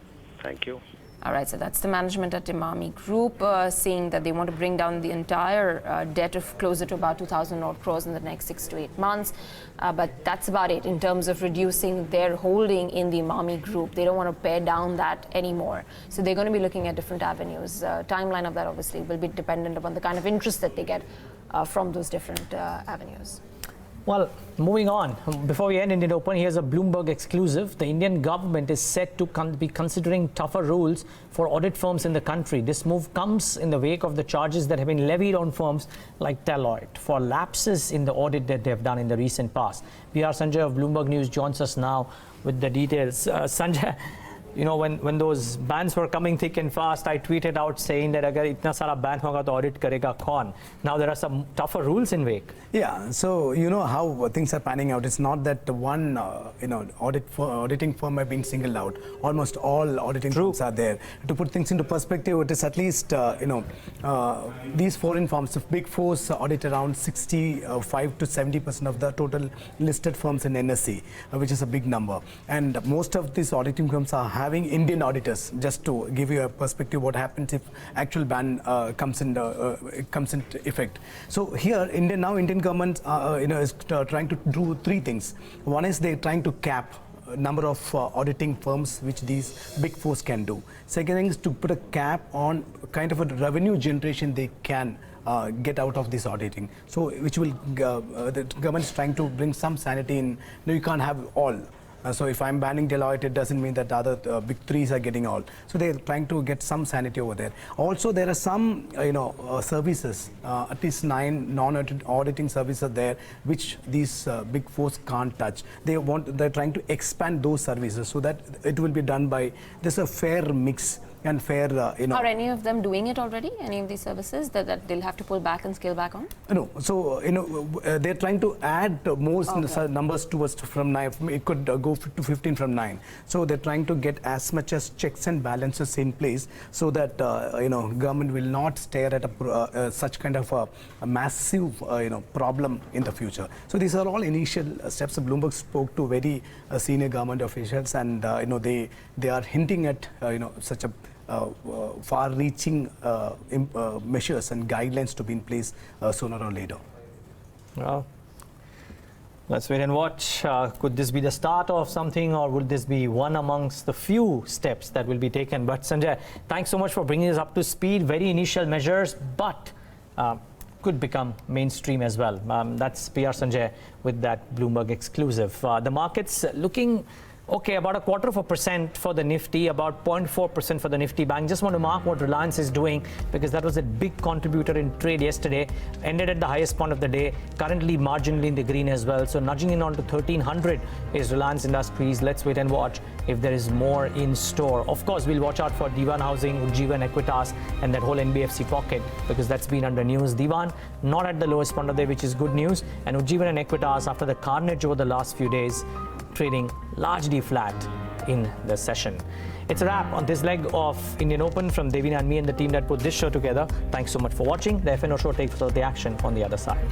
S21: Thank you.
S1: All right, so that's the management at Emami Group saying that they want to bring down the entire debt of closer to about 2,000 odd crores in the next 6 to 8 months. But that's about it in terms of reducing their holding in the Emami Group. They don't want to pare down that anymore. So they're going to be looking at different avenues. Timeline of that obviously will be dependent upon the kind of interest that they get from those different avenues.
S2: Well, moving on, before we end Indian Open, here's a Bloomberg exclusive. The Indian government is set to be considering tougher rules for audit firms in the country. This move comes in the wake of the charges that have been levied on firms like Deloitte for lapses in the audit that they have done in the recent past. PR Sanjay of Bloomberg News joins us now with the details. Sanjay, you know, when those bans were coming thick and fast, I tweeted out saying that agar itna sara ban hoga to audit karega kaun. Now there are some tougher rules in wake.
S3: Yeah, so you know how things are panning out. It's not that one auditing firm have been singled out. Almost all auditing firms are there. To put things into perspective, it is at least these foreign firms, the big fours audit around 65 to 70% of the total listed firms in NSE, which is a big number. And most of these auditing firms are having Indian auditors. Just to give you a perspective, what happens if actual ban comes into effect. So here, Indian government is trying to do three things. One is they're trying to cap number of auditing firms which these big fours can do. Second thing is to put a cap on kind of a revenue generation they can get out of this auditing. So which will the government is trying to bring some sanity in. No, you can't have all. So if I'm banning Deloitte, it doesn't mean that the other big threes are getting all. So they're trying to get some sanity over there. Also, there are some services, at least 9 non-auditing services are there, which these big fours can't touch. They're trying to expand those services so that it will be done by there's a fair mix and fair,
S1: Are any of them doing it already? Any of these services that they'll have to pull back and scale back on?
S3: No. So, they're trying to add more numbers to us from 9. It could go to 15 from 9. So they're trying to get as much as checks and balances in place so that, government will not stare at such kind of a massive, problem in the future. So these are all initial steps. Bloomberg spoke to very senior government officials and, they are hinting at, such a far-reaching measures and guidelines to be in place sooner or later.
S2: Well, let's wait and watch. Could this be the start of something, or would this be one amongst the few steps that will be taken? But Sanjay, thanks so much for bringing us up to speed. Very initial measures, but could become mainstream as well. That's PR Sanjay with that Bloomberg exclusive. The markets looking okay, about 0.25% for the Nifty, about 0.4% for the Nifty Bank. Just want to mark what Reliance is doing because that was a big contributor in trade yesterday. Ended at the highest point of the day, currently marginally in the green as well. So nudging in on to 1300 is Reliance Industries. Let's wait and watch if there is more in store. Of course, we'll watch out for Devon Housing, Ujjivan, Equities and that whole NBFC pocket because that's been under news. Devon not at the lowest point of the day, which is good news. And Ujjivan and Equities after the carnage over the last few days, trading largely flat in the session. It's a wrap on this leg of Indian Open from Devina and me and the team that put this show together. Thanks so much for watching. The FNO show takes the action on the other side.